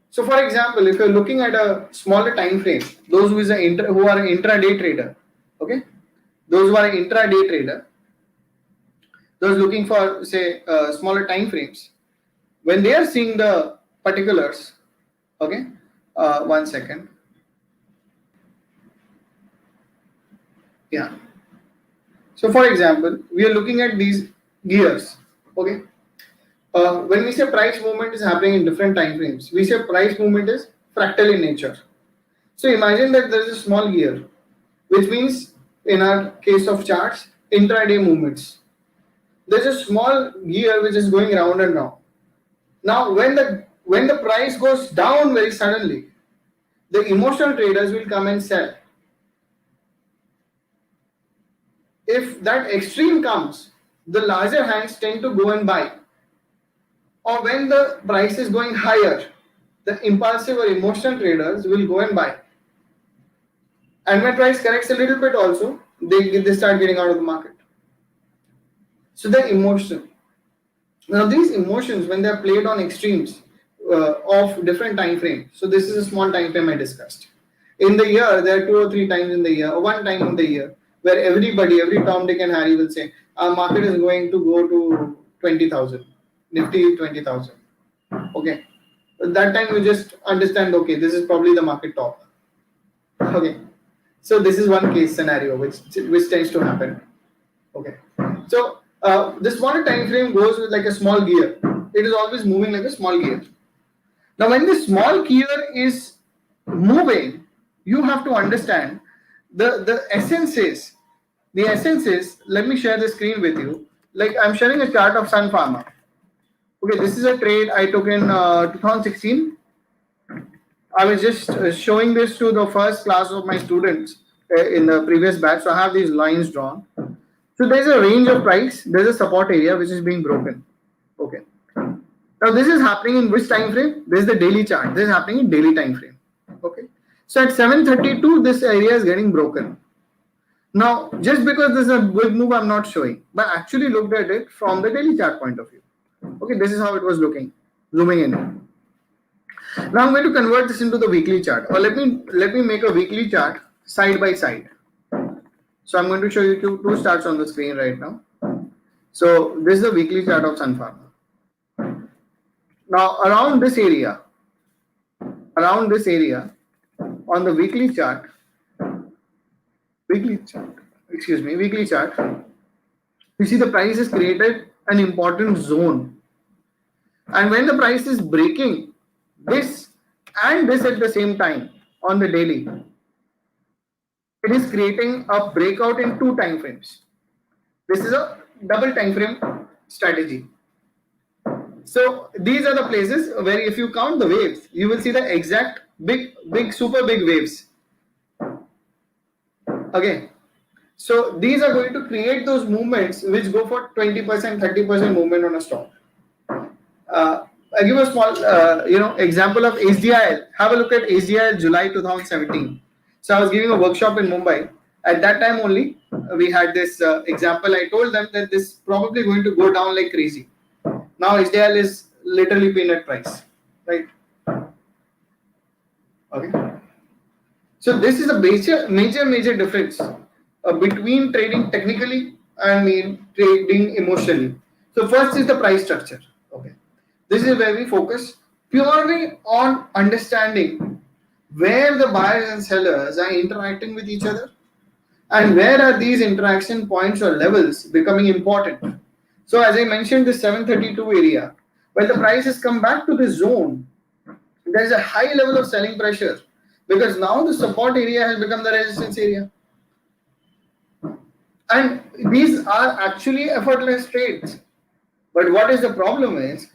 A: So for example, if you're looking at a smaller time frame, those who are an intraday trader, okay, those who are an intraday trader, those looking for say smaller time frames, when they are seeing the particulars, okay, 1 second, yeah. So for example, we are looking at these gears, okay. When we say price movement is happening in different time frames, we say price movement is fractal in nature. So imagine that there is a small gear, which means in our case of charts, intraday movements. There's a small gear which is going round and round. Now, when the price goes down very suddenly, the emotional traders will come and sell. If that extreme comes, the larger hands tend to go and buy. Or when the price is going higher, the impulsive or emotional traders will go and buy. And when price corrects a little bit also, they start getting out of the market. So they're emotional. Now these emotions, when they're played on extremes of different time frames, so this is a small time frame I discussed. In the year, there are 2 or 3 times in the year, or 1 time in the year, where every Tom, Dick and Harry will say, our market is going to go to 20,000. Nifty 20,000. Okay. At that time you just understand, okay, this is probably the market top. Okay. So this is one case scenario which tends to happen. Okay. So The smaller time frame goes with like a small gear. It is always moving like a small gear. Now, when the small gear is moving, you have to understand the essence is. The essence is, let me share the screen with you. Like I'm sharing a chart of Sun Pharma. Okay, this is a trade I took in 2016. I was just showing this to the first class of my students in the previous batch. So I have these lines drawn. So there's a range of price. There's a support area which is being broken. Okay. Now this is happening in which time frame? This is the daily chart. This is happening in daily time frame. Okay. So at 7:32, this area is getting broken. Now, just because this is a good move, I'm not showing, but actually looked at it from the daily chart point of view. Okay, this is how it was looking, zooming in. Now I'm going to convert this into the weekly chart, or let me make a weekly chart side by side. So I'm going to show you two charts on the screen right now. So this is the weekly chart of Sun Pharma. Now around this area, on the weekly chart, you see the price has created an important zone, and when the price is breaking this and this at the same time on the daily, it is creating a breakout in 2 time frames. This is a double time frame strategy. So these are the places where if you count the waves, you will see the exact big super big waves. Okay, so these are going to create those movements which go for 20%, 30% movement on a stock. I give a small example of HDIL. Have a look at HDIL July 2017. So I was giving a workshop in Mumbai. At that time only, we had this example. I told them that this is probably going to go down like crazy. Now HDIL is literally peanut price, right? Okay. So this is a major difference between trading technically and trading emotionally. So first is the price structure. Okay, this is where we focus purely on understanding where the buyers and sellers are interacting with each other, and where are these interaction points or levels becoming important. So as I mentioned, this 732 area, when the price has come back to this zone, there is a high level of selling pressure, because now the support area has become the resistance area. And these are actually effortless trades. But what is the problem is,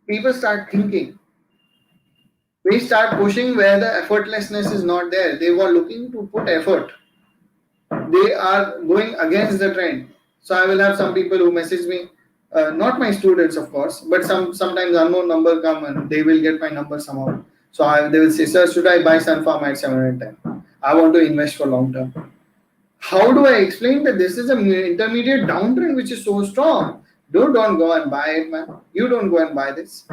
A: people start thinking. They start pushing where the effortlessness is not there. They were looking to put effort. They are going against the trend. So I will have some people who message me, not my students of course, but sometimes unknown number come and they will get my number somehow. So they will say, sir, should I buy Sun Pharma at 710? I want to invest for long term. How do I explain that this is an intermediate downtrend which is so strong? Don't go and buy it, man. You don't go and buy this.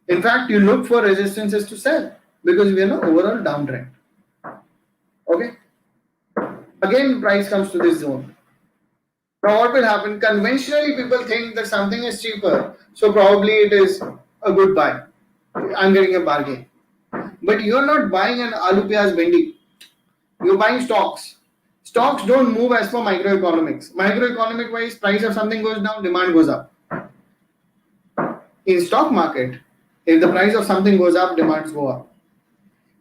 A: In fact, you look for resistances to sell because we are in an overall downtrend. Okay. Again, price comes to this zone. Now, what will happen? Conventionally, people think that something is cheaper, so probably it is a good buy. I'm getting a bargain. But you're not buying an aloo piyaz bindi. You're buying stocks. Stocks don't move as per microeconomics. Microeconomic wise, price of something goes down, demand goes up. In stock market, if the price of something goes up, demands go up.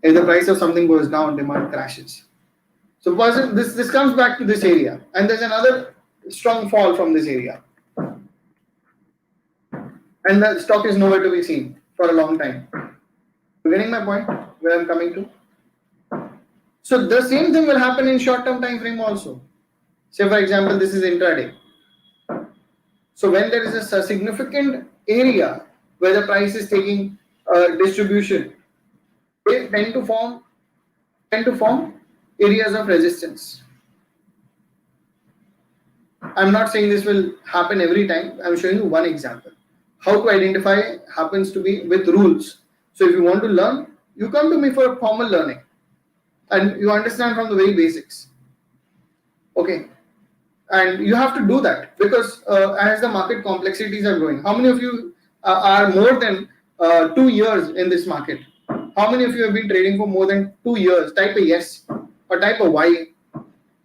A: If the price of something goes down, demand crashes. So this comes back to this area, and there's another strong fall from this area, and the stock is nowhere to be seen for a long time. You're getting my point? Where I'm coming to? So the same thing will happen in short-term time frame also. Say for example, this is intraday. So when there is a significant area where the price is taking distribution, they tend to form areas of resistance. I'm not saying this will happen every time. I'm showing you one example. How to identify happens to be with rules. So if you want to learn, you come to me for formal learning, and you understand from the very basics. Okay, and you have to do that because as the market complexities are growing, how many of you are more than 2 years in this market? How many of you have been trading for more than 2 years? Type a yes or type a Y.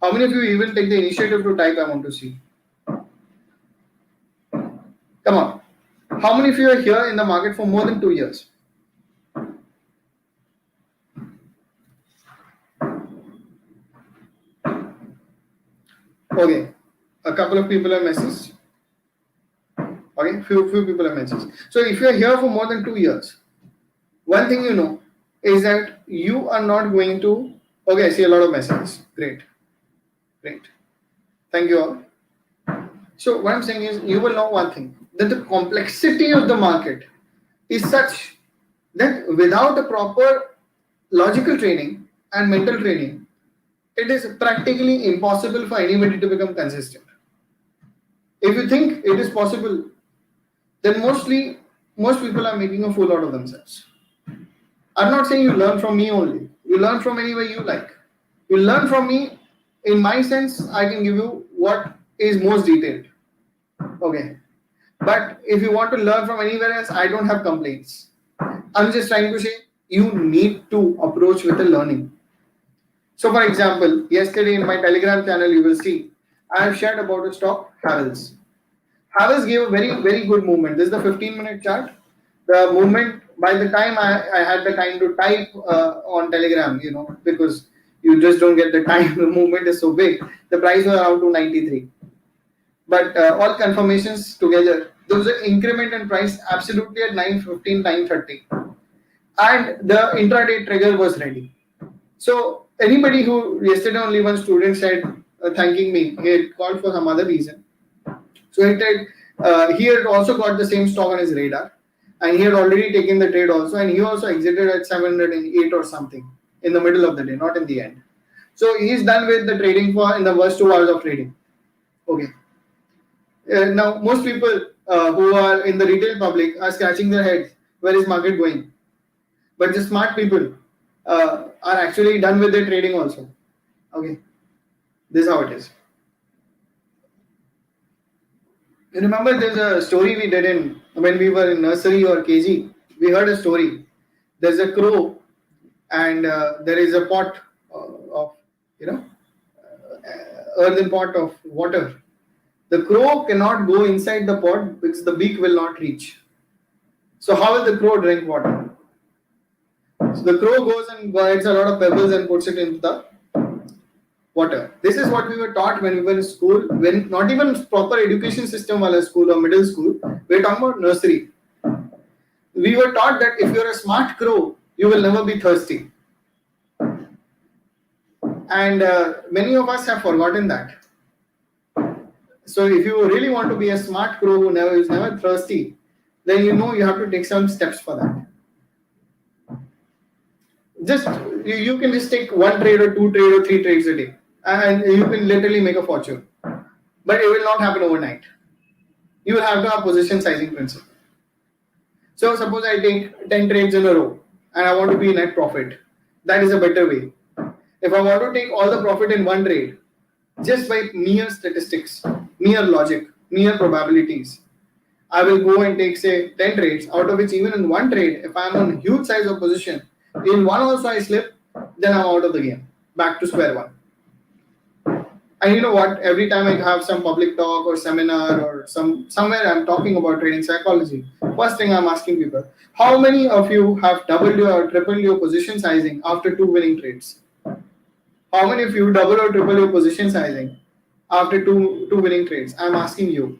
A: How many of you even take the initiative to type I want to see? Come on. How many of you are here in the market for more than 2 years? Okay. A couple of people have messaged. Okay. Few people have messaged. So if you are here for more than 2 years, one thing you know is that you are not going to. Okay, I see a lot of messages. Great. Thank you all. So what I'm saying is, you will know one thing, that the complexity of the market is such that without a proper logical training and mental training, it is practically impossible for anybody to become consistent. If you think it is possible, then most people are making a fool out of themselves. I'm not saying you learn from me only. You learn from anywhere you like. You learn from me. In my sense, I can give you what is most detailed. Okay. But if you want to learn from anywhere else, I don't have complaints. I'm just trying to say you need to approach with the learning. So for example, yesterday in my Telegram channel, you will see I have shared about a stock, Havells. Havells gave a very, very good movement. This is the 15-minute chart. The movement, by the time I had the time to type on Telegram, because you just don't get the time, the movement is so big. The price was around 293. But all confirmations together, there was an increment in price absolutely at 9:15, 9:30. And the intraday trigger was ready. So anybody who yesterday only one student said thanking me, he had called for some other reason. So he had also got the same stock on his radar, and he had already taken the trade also, and he also exited at 708 or something in the middle of the day, not in the end. So he's done with the trading in the first 2 hours of trading. Okay. Now most people who are in the retail public are scratching their heads. Where is market going? But the smart people are actually done with their trading also. Okay, this is how it is. You remember there's a story we did when we were in nursery or KG. We heard a story. There's a crow, and there is a pot of earthen pot of water. The crow cannot go inside the pot because the beak will not reach. So how will the crow drink water? So the crow goes and gets a lot of pebbles and puts it into the water. This is what we were taught when we were in school, when not even proper education system while school or middle school. We were talking about nursery. We were taught that if you're a smart crow, you will never be thirsty. And many of us have forgotten that. So if you really want to be a smart crow who is never thirsty, then you have to take some steps for that. Just you can just take 1 trade or 2 trade or 3 trades a day, and you can literally make a fortune. But it will not happen overnight. You will have to have position sizing principle. So suppose I take 10 trades in a row and I want to be net profit. That is a better way. If I want to take all the profit in one trade, just by mere statistics, mere logic, mere probabilities, I will go and take say 10 trades, out of which even in one trade, if I am on huge size of position, in one also I slip, then I'm out of the game, back to square one. And you know what? Every time I have some public talk or seminar or somewhere I'm talking about trading psychology, first thing I'm asking people, how many of you have doubled or tripled your position sizing after 2 winning trades? How many of you double or triple your position sizing after two winning trades? I'm asking you.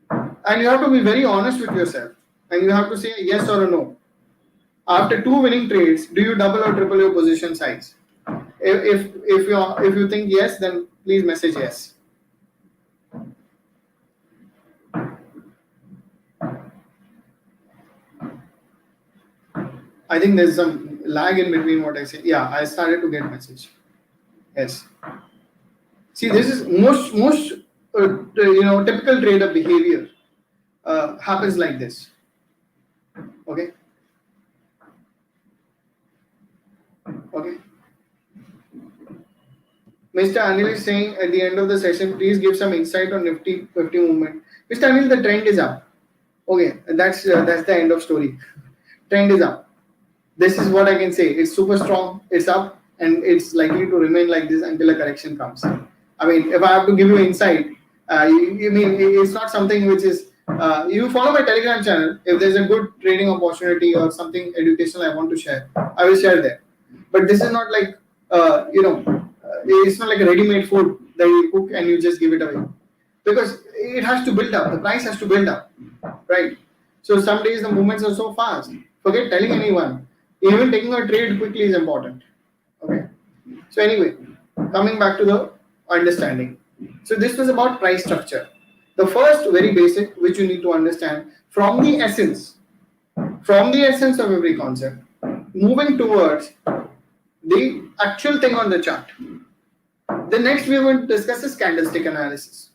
A: And you have to be very honest with yourself. And you have to say yes or a no. After 2 winning trades, do you double or triple your position size? If you think yes, then please message yes. I think there's some lag in between what I say. Yeah, I started to get message. Yes. See, this is most typical trader behavior happens like this. Okay. Mr. Anil is saying at the end of the session, please give some insight on Nifty 50 movement. Mr. Anil, the trend is up. Okay, that's the end of story. Trend is up. This is what I can say. It's super strong. It's up, and it's likely to remain like this until a correction comes. I mean, if I have to give you insight, it's not something which is You follow my Telegram channel. If there's a good trading opportunity or something educational I want to share, I will share there. But this is not like it's not like a ready-made food that you cook and you just give it away, because it has to build up. The price has to build up, right? So some days the movements are so fast. Forget telling anyone. Even taking a trade quickly is important. Okay. So anyway, coming back to the understanding. So this was about price structure. The first very basic which you need to understand from the essence of every concept, moving towards the actual thing on the chart. The next we are going to discuss is candlestick analysis.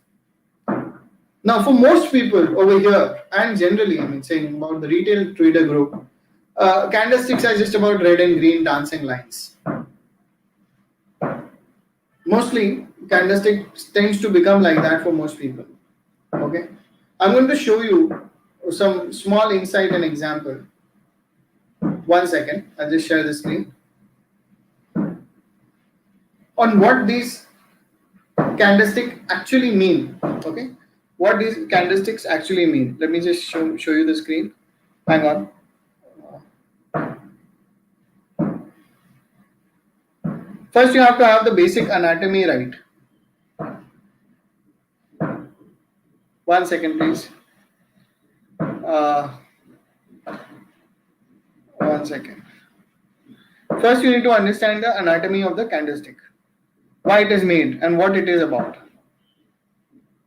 A: Now, for most people over here, and generally, I mean, saying about the retail trader group, candlesticks are just about red and green dancing lines. Mostly, candlestick tends to become like that for most people. Okay, I'm going to show you some small insight and example. 1 second, I'll just share the screen on what these candlesticks actually mean. Okay, what these candlesticks actually mean. Let me just show you the screen. Hang on. First, you have to have the basic anatomy right. 1 second, please. 1 second. First, you need to understand the anatomy of the candlestick, why it is made and what it is about.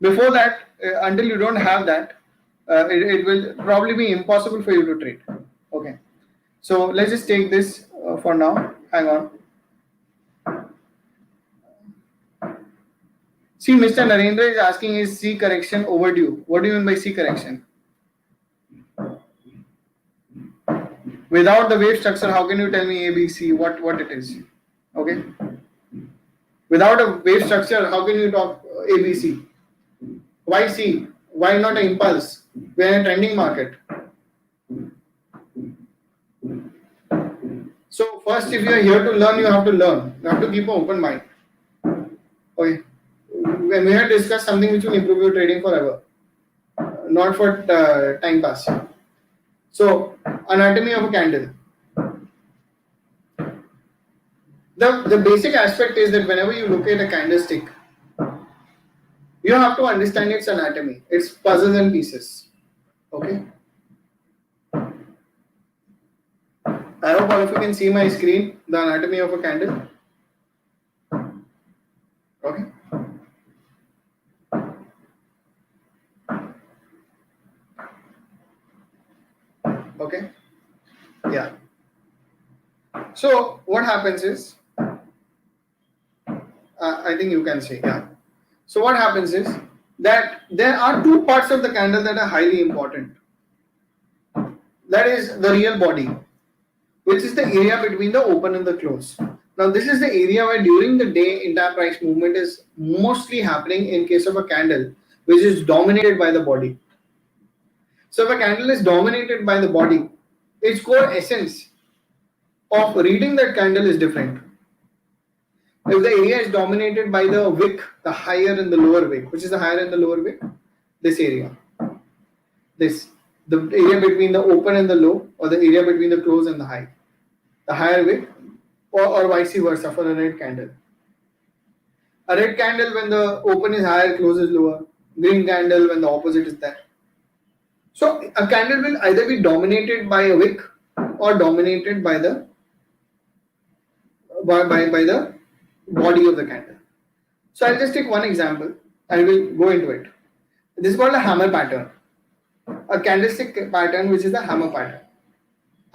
A: Before that, until you don't have that, it will probably be impossible for you to trade. Okay. So let's just take this for now. Hang on. See, Mr. Narendra is asking, is C correction overdue? What do you mean by C correction? Without the wave structure, how can you tell me ABC what it is? Okay. Without a wave structure, how can you talk ABC? Why C? Why not an impulse? We're in a trending market. So first, if you are here to learn, you have to learn. You have to keep an open mind. Okay. When we have discussed something which will improve your trading forever, not for time pass. So, anatomy of a candle. The basic aspect is that whenever you look at a candlestick, you have to understand its anatomy, its puzzles and pieces. Okay. I hope all of you can see my screen, the anatomy of a candle. Okay. Okay. Yeah. So what happens is, I think you can see, yeah. So what happens is that there are two parts of the candle that are highly important. That is the real body, which is the area between the open and the close. Now this is the area where during the day entire price movement is mostly happening in case of a candle which is dominated by the body. So if a candle is dominated by the body, its core essence of reading that candle is different. If the area is dominated by the wick, the higher and the lower wick, which is the higher and the lower wick? This area. This. The area between the open and the low, or the area between the close and the high. The higher wick, or vice versa for a red candle. A red candle when the open is higher, close is lower. Green candle when the opposite is there. So a candle will either be dominated by a wick or dominated by the body of the candle. So I'll just take one example and we'll go into it. This is called a hammer pattern. A candlestick pattern which is the hammer pattern.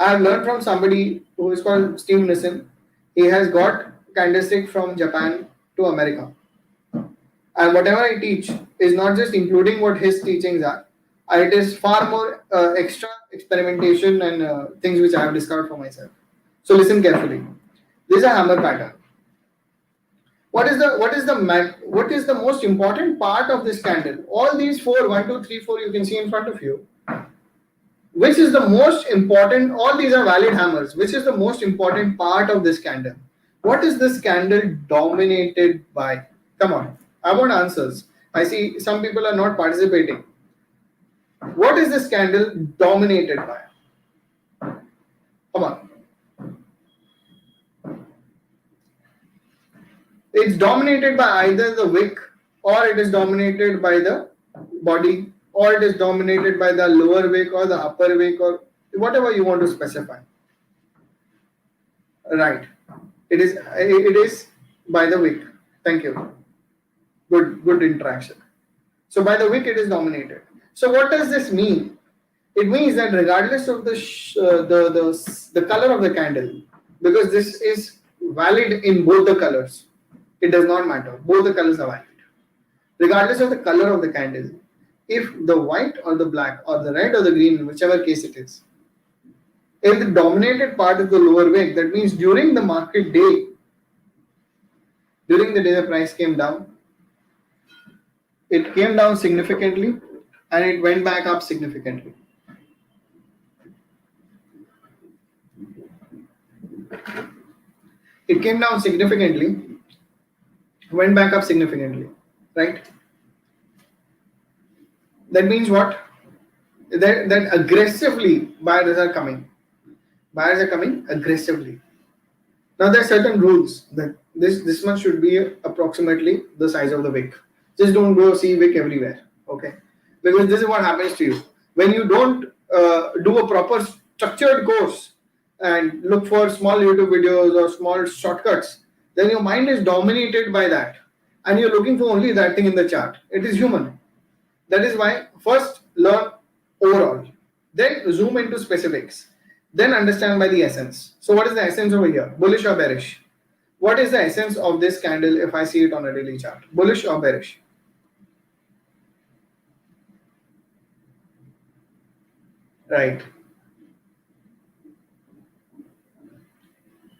A: I have learned from somebody who is called Steve Nissen. He has got candlestick from Japan to America. And whatever I teach is not just including what his teachings are. It is far more extra experimentation and things which I have discovered for myself. So listen carefully. This is a hammer pattern. What is the most important part of this candle? All these four, 1, 2, 3, 4, you can see in front of you. Which is the most important? All these are valid hammers. Which is the most important part of this candle? What is this candle dominated by? Come on, I want answers. I see some people are not participating. What is this candle dominated by? Come on. It's dominated by either the wick, or it is dominated by the body, or it is dominated by the lower wick or the upper wick, or whatever you want to specify. Right. It is by the wick. Thank you. Good interaction. So by the wick it is dominated. So what does this mean? It means that regardless of the color of the candle, because this is valid in both the colors, it does not matter. Both the colors are valid. Regardless of the color of the candle, if the white or the black or the red or the green, whichever case it is, if the dominated part is the lower wick, that means during the market day, during the day the price came down, it came down significantly and it went back up significantly. It came down significantly, went back up significantly, right? That means what? That aggressively buyers are coming. Buyers are coming aggressively. Now there are certain rules that this much should be approximately the size of the wick. Just don't go see wick everywhere, okay? Because this is what happens to you when you don't do a proper structured course and look for small YouTube videos or small shortcuts. Then your mind is dominated by that, and you're looking for only that thing in the chart. It is human. That is why first learn overall, then zoom into specifics, then understand by the essence. So what is the essence over here? Bullish or bearish? What is the essence of this candle if I see it on a daily chart? Bullish or bearish? Right.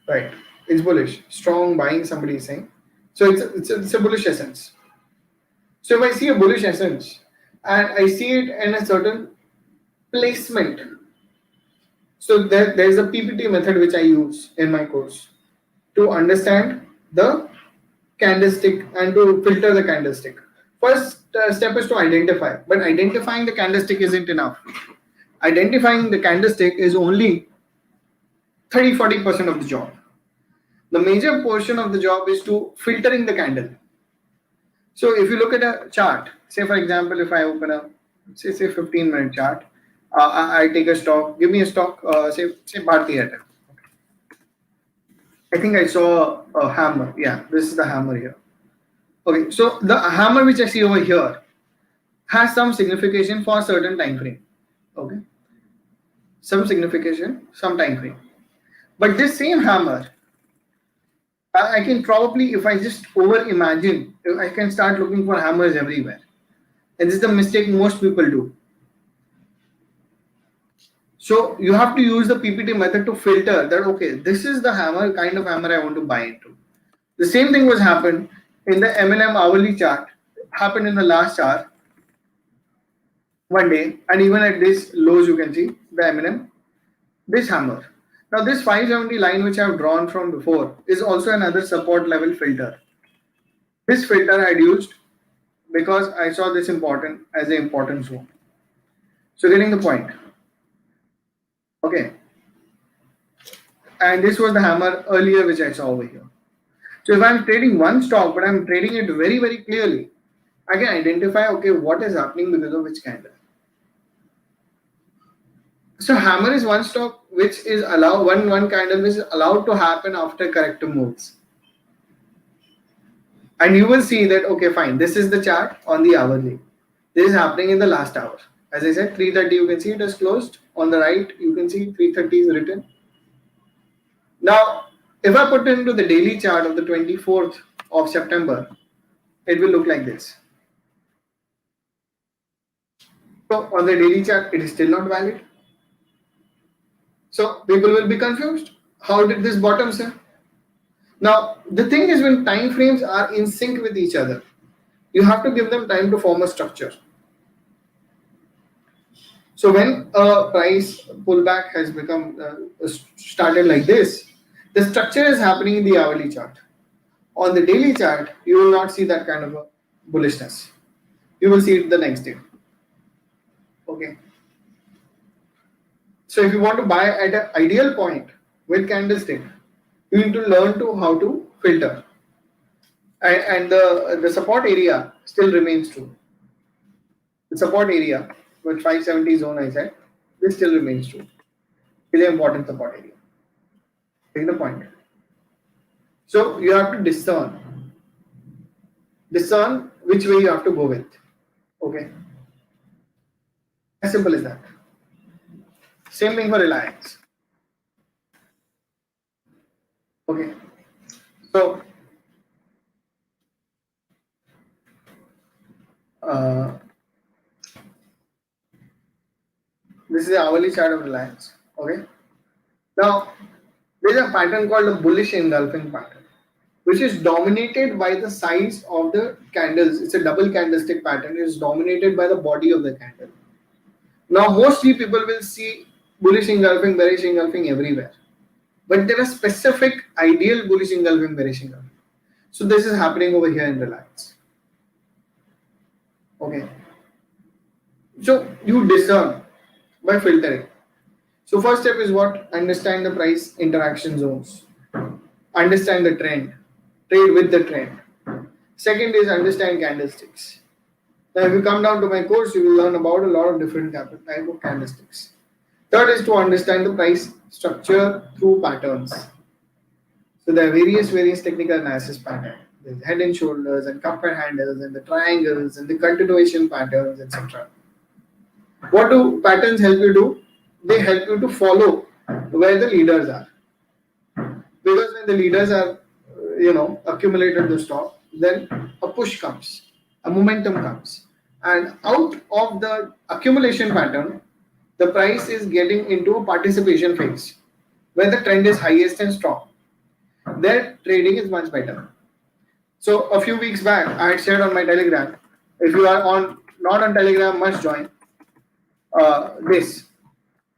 A: Right. It's bullish. Strong buying, somebody is saying. So it's a bullish essence. So if I see a bullish essence and I see it in a certain placement, so there's a PPT method which I use in my course to understand the candlestick and to filter the candlestick. First step is to identify, but identifying the candlestick isn't enough. Identifying the candlestick is only 30-40% of the job. The major portion of the job is to filtering the candle. So if you look at a chart, say for example, if I open a say 15-minute chart, I take a stock. Give me a stock. Say Bharti Airtel. I think I saw a hammer. Yeah, this is the hammer here. Okay, so the hammer which I see over here has some signification for a certain time frame. Okay, some signification, some time frame. But this same hammer, I can probably, if I just over imagine, I can start looking for hammers everywhere. And this is the mistake most people do. So you have to use the PPT method to filter that, okay, this is the hammer, kind of hammer I want to buy into. The same thing was happened in the M&M hourly chart, happened in the last hour, one day, and even at this lows you can see the M&M, this hammer. Now this 570 line which I have drawn from before is also another support level filter. This filter I had used because I saw this important as an important zone. So getting the point. Okay. And this was the hammer earlier which I saw over here. So if I'm trading one stock, but I'm trading it very, very clearly, I can identify, okay, what is happening because of which candle. So hammer is one stock which is allowed, one candle which is allowed to happen after corrective moves. And you will see that, okay, fine, this is the chart on the hourly. This is happening in the last hour. As I said, 3:30, you can see it is closed. On the right, you can see 3:30 is written. Now, if I put it into the daily chart of the 24th of September, it will look like this. So on the daily chart, it is still not valid. So people will be confused. How did this bottom, sir? Now, the thing is, when time frames are in sync with each other, you have to give them time to form a structure. So when a price pullback has become started like this, the structure is happening in the hourly chart. On the daily chart, you will not see that kind of a bullishness. You will see it the next day. Okay. So if you want to buy at an ideal point with candlestick, you need to learn to how to filter. And the support area still remains true. The support area with 570 zone I said, this still remains true. It's an important support area. Take the point. So you have to discern which way you have to go with. Okay. As simple as that. Same thing for Reliance. Okay. So this is the hourly chart of Reliance. Okay. Now there is a pattern called the bullish engulfing pattern, which is dominated by the size of the candles. It's a double candlestick pattern. It is dominated by the body of the candle. Now, mostly people will see bullish engulfing, bearish engulfing everywhere. But there are specific ideal bullish engulfing, bearish engulfing. So this is happening over here in Reliance. Okay. So you discern by filtering. So first step is what? Understand the price interaction zones. Understand the trend. Trade with the trend. Second is understand candlesticks. Now if you come down to my course, you will learn about a lot of different type of candlesticks. Third is to understand the price structure through patterns. So there are various technical analysis patterns. There's head and shoulders and cup and handles and the triangles and the continuation patterns, etc. What do patterns help you do? They help you to follow where the leaders are. Because when the leaders are, accumulated the stock, then a push comes, a momentum comes. And out of the accumulation pattern, the price is getting into a participation phase where the trend is highest and strong. Their trading is much better. So a few weeks back, I had shared on my Telegram. If you are not on Telegram, must join this.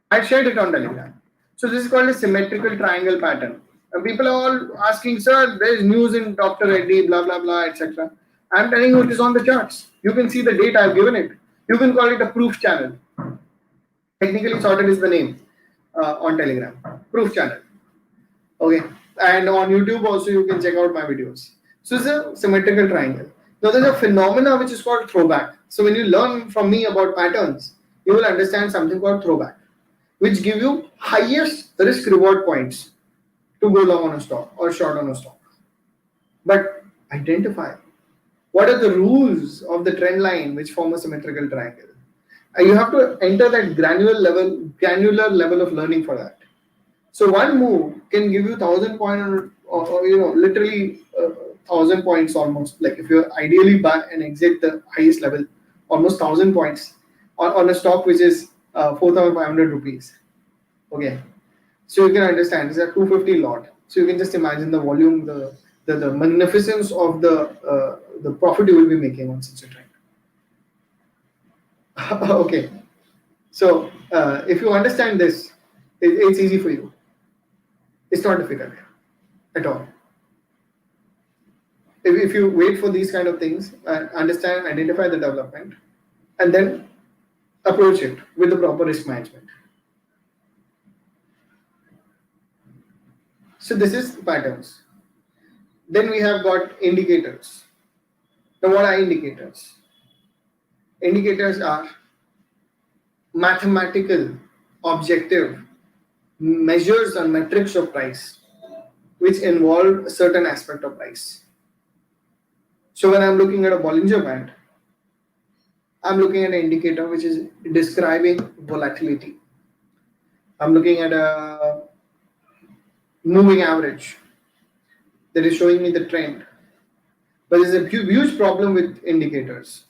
A: I shared it on Telegram. So this is called a symmetrical triangle pattern. And people are all asking, sir, there is news in Dr. Reddy, blah, blah, blah, etc. I'm telling you, it is on the charts. You can see the data I've given it. You can call it a proof channel. Technically sorted is the name on Telegram. Proof channel. Okay. And on YouTube also you can check out my videos. So it's a symmetrical triangle. Now there's a phenomena which is called throwback. So when you learn from me about patterns, you will understand something called throwback, which give you highest risk reward points to go long on a stock or short on a stock. But identify what are the rules of the trend line which form a symmetrical triangle. And you have to enter that granular level of learning for that. So one move can give you 1,000 points or literally 1,000 points almost. Like if you ideally buy and exit the highest level, almost 1,000 points on a stock which is 4,500 rupees. Okay. So you can understand it's a 250 lot. So you can just imagine the volume, the magnificence of the profit you will be making on such a trend. Okay. So if you understand this, it's easy for you. It's not difficult at all. If you wait for these kind of things, understand, identify the development, and then approach it with the proper risk management. So this is patterns. Then we have got indicators. Now what are indicators? Indicators are mathematical, objective measures and metrics of price which involve a certain aspect of price. So when I'm looking at a Bollinger Band, I'm looking at an indicator which is describing volatility. I'm looking at a moving average that is showing me the trend. But there's a huge problem with indicators.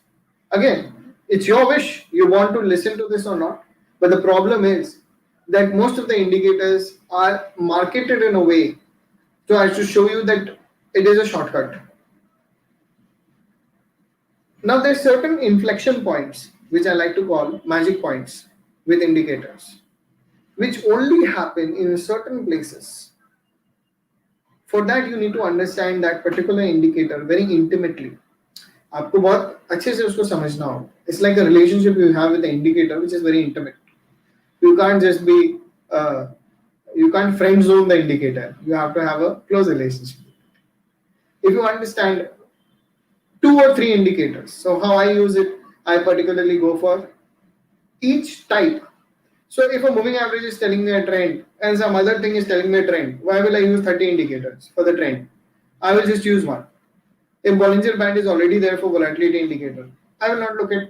A: Again, it's your wish, you want to listen to this or not. But the problem is that most of the indicators are marketed in a way so as to show you that it is a shortcut. Now there's certain inflection points which I like to call magic points with indicators, which only happen in certain places. For that you need to understand that particular indicator very intimately. आपको बहुत अच्छे से उसको समझना होगा. It's like a relationship you have with the indicator, which is very intimate. You can't just be you can't friend zone the indicator. You have to have a close relationship. If you understand 2 or 3 indicators, so how I use it, I particularly go for each type. So if a moving average is telling me a trend and some other thing is telling me a trend, why will I use 30 indicators for the trend? I will just use one. If Bollinger Band is already there for volatility indicator, I will not look at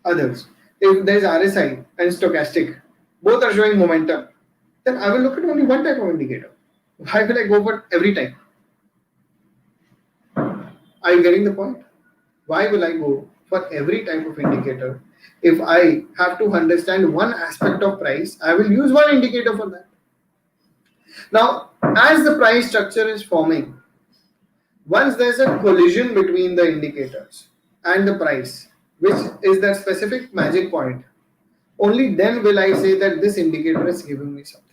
A: others. If there is RSI and stochastic, both are showing momentum, then I will look at only one type of indicator. Why will I go for every type? Are you getting the point? Why will I go for every type of indicator? If I have to understand one aspect of price, I will use one indicator for that. Now, as the price structure is forming, once there's a collision between the indicators and the price, which is that specific magic point, only then will I say that this indicator is giving me something.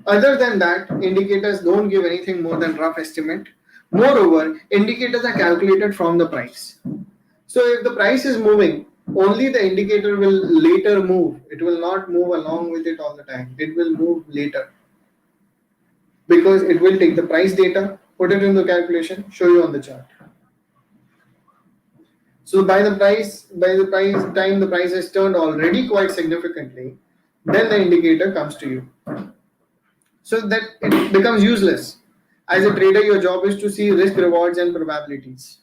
A: Other than that, indicators don't give anything more than rough estimate. Moreover, indicators are calculated from the price. So if the price is moving, only the indicator will later move. It will not move along with it all the time. It will move later. Because it will take the price data, put it in the calculation, show you on the chart. So by the time the price has turned already quite significantly, then the indicator comes to you. So that it becomes useless. As a trader, your job is to see risk, rewards, and probabilities.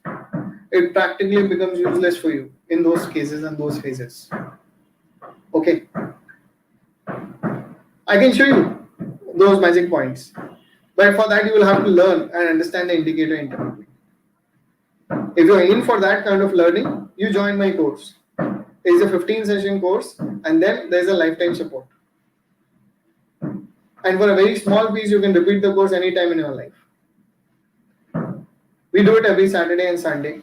A: It practically becomes useless for you in those cases and those phases. Okay. I can show you those magic points. But for that, you will have to learn and understand the indicator intimately. If you are in for that kind of learning, you join my course. It's a 15-session course, and then there's a lifetime support. And for a very small piece, you can repeat the course anytime in your life. We do it every Saturday and Sunday.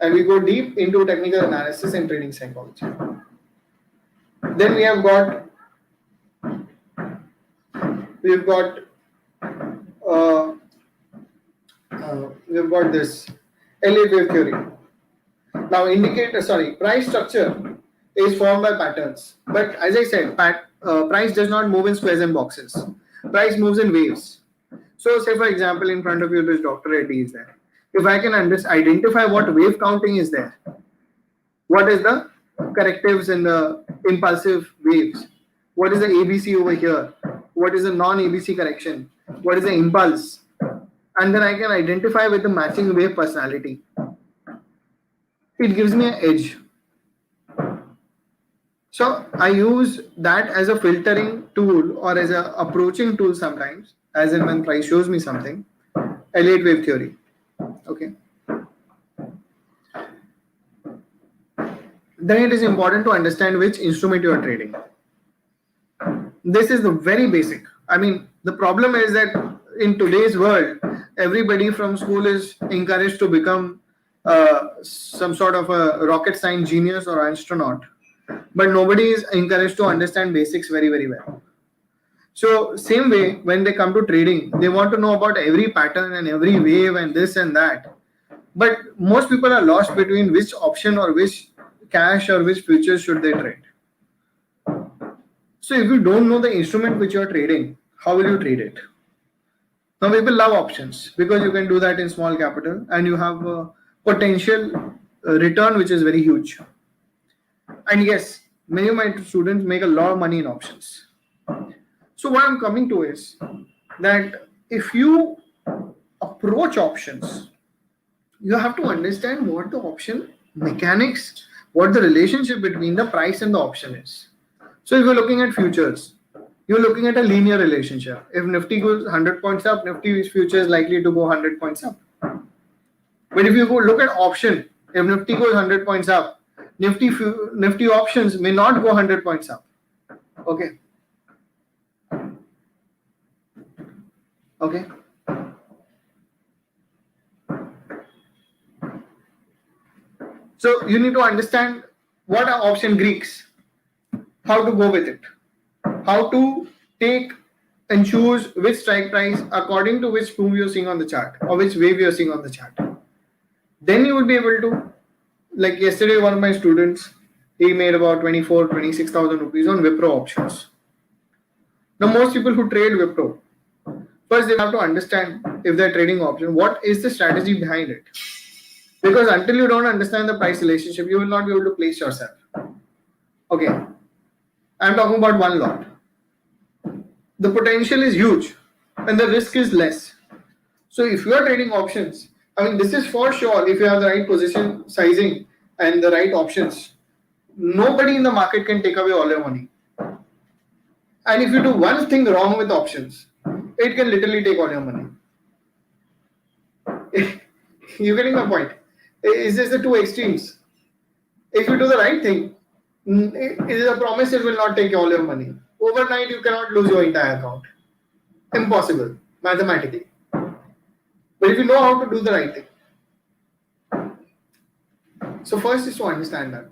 A: And we go deep into technical analysis and trading psychology. Then we've got this Elliott wave theory. Now, price structure is formed by patterns. But as I said, price does not move in squares and boxes. Price moves in waves. So, say for example, in front of you, this Dr. Reddy is there. If I can identify what wave counting is there, what is the correctives in the impulsive waves, what is the ABC over here, what is the non-ABC correction, what is the impulse, and then I can identify with the matching wave personality. It gives me an edge. So I use that as a filtering tool or as an approaching tool sometimes, as in when price shows me something. Elliott wave theory. Okay. Then it is important to understand which instrument you are trading. This is the very basic. I mean, the problem is that in today's world, everybody from school is encouraged to become some sort of a rocket science genius or astronaut, but nobody is encouraged to understand basics very, very well. So same way, when they come to trading, they want to know about every pattern and every wave and this and that. But most people are lost between which option or which cash or which futures should they trade. So if you don't know the instrument which you are trading, how will you trade it? Now people love options because you can do that in small capital and you have a potential return which is very huge. And yes, many of my students make a lot of money in options. So what I'm coming to is that if you approach options, you have to understand what the option mechanics, what the relationship between the price and the option is. So if you're looking at futures, you're looking at a linear relationship. If Nifty goes 100 points up, Nifty future is likely to go 100 points up. But if you go look at option, if Nifty goes 100 points up, Nifty options may not go 100 points up. Okay. Okay. So you need to understand what are option Greeks, how to go with it, how to take and choose which strike price according to which move you're seeing on the chart or which wave you're seeing on the chart. Then you will be able to, like yesterday, one of my students, he made about 26,000 rupees on Wipro options. Now, most people who trade Wipro, first they have to understand if they're trading option, what is the strategy behind it? Because until you don't understand the price relationship, you will not be able to place yourself. Okay, I'm talking about one lot. The potential is huge and the risk is less. So if you are trading options, I mean, this is for sure if you have the right position sizing and the right options, nobody in the market can take away all your money. And if you do one thing wrong with options, it can literally take all your money. You getting my point? It's just the two extremes. If you do the right thing, it is a promise it will not take all your money. Overnight, you cannot lose your entire account. Impossible, mathematically. But if you know how to do the right thing. So first is to understand that.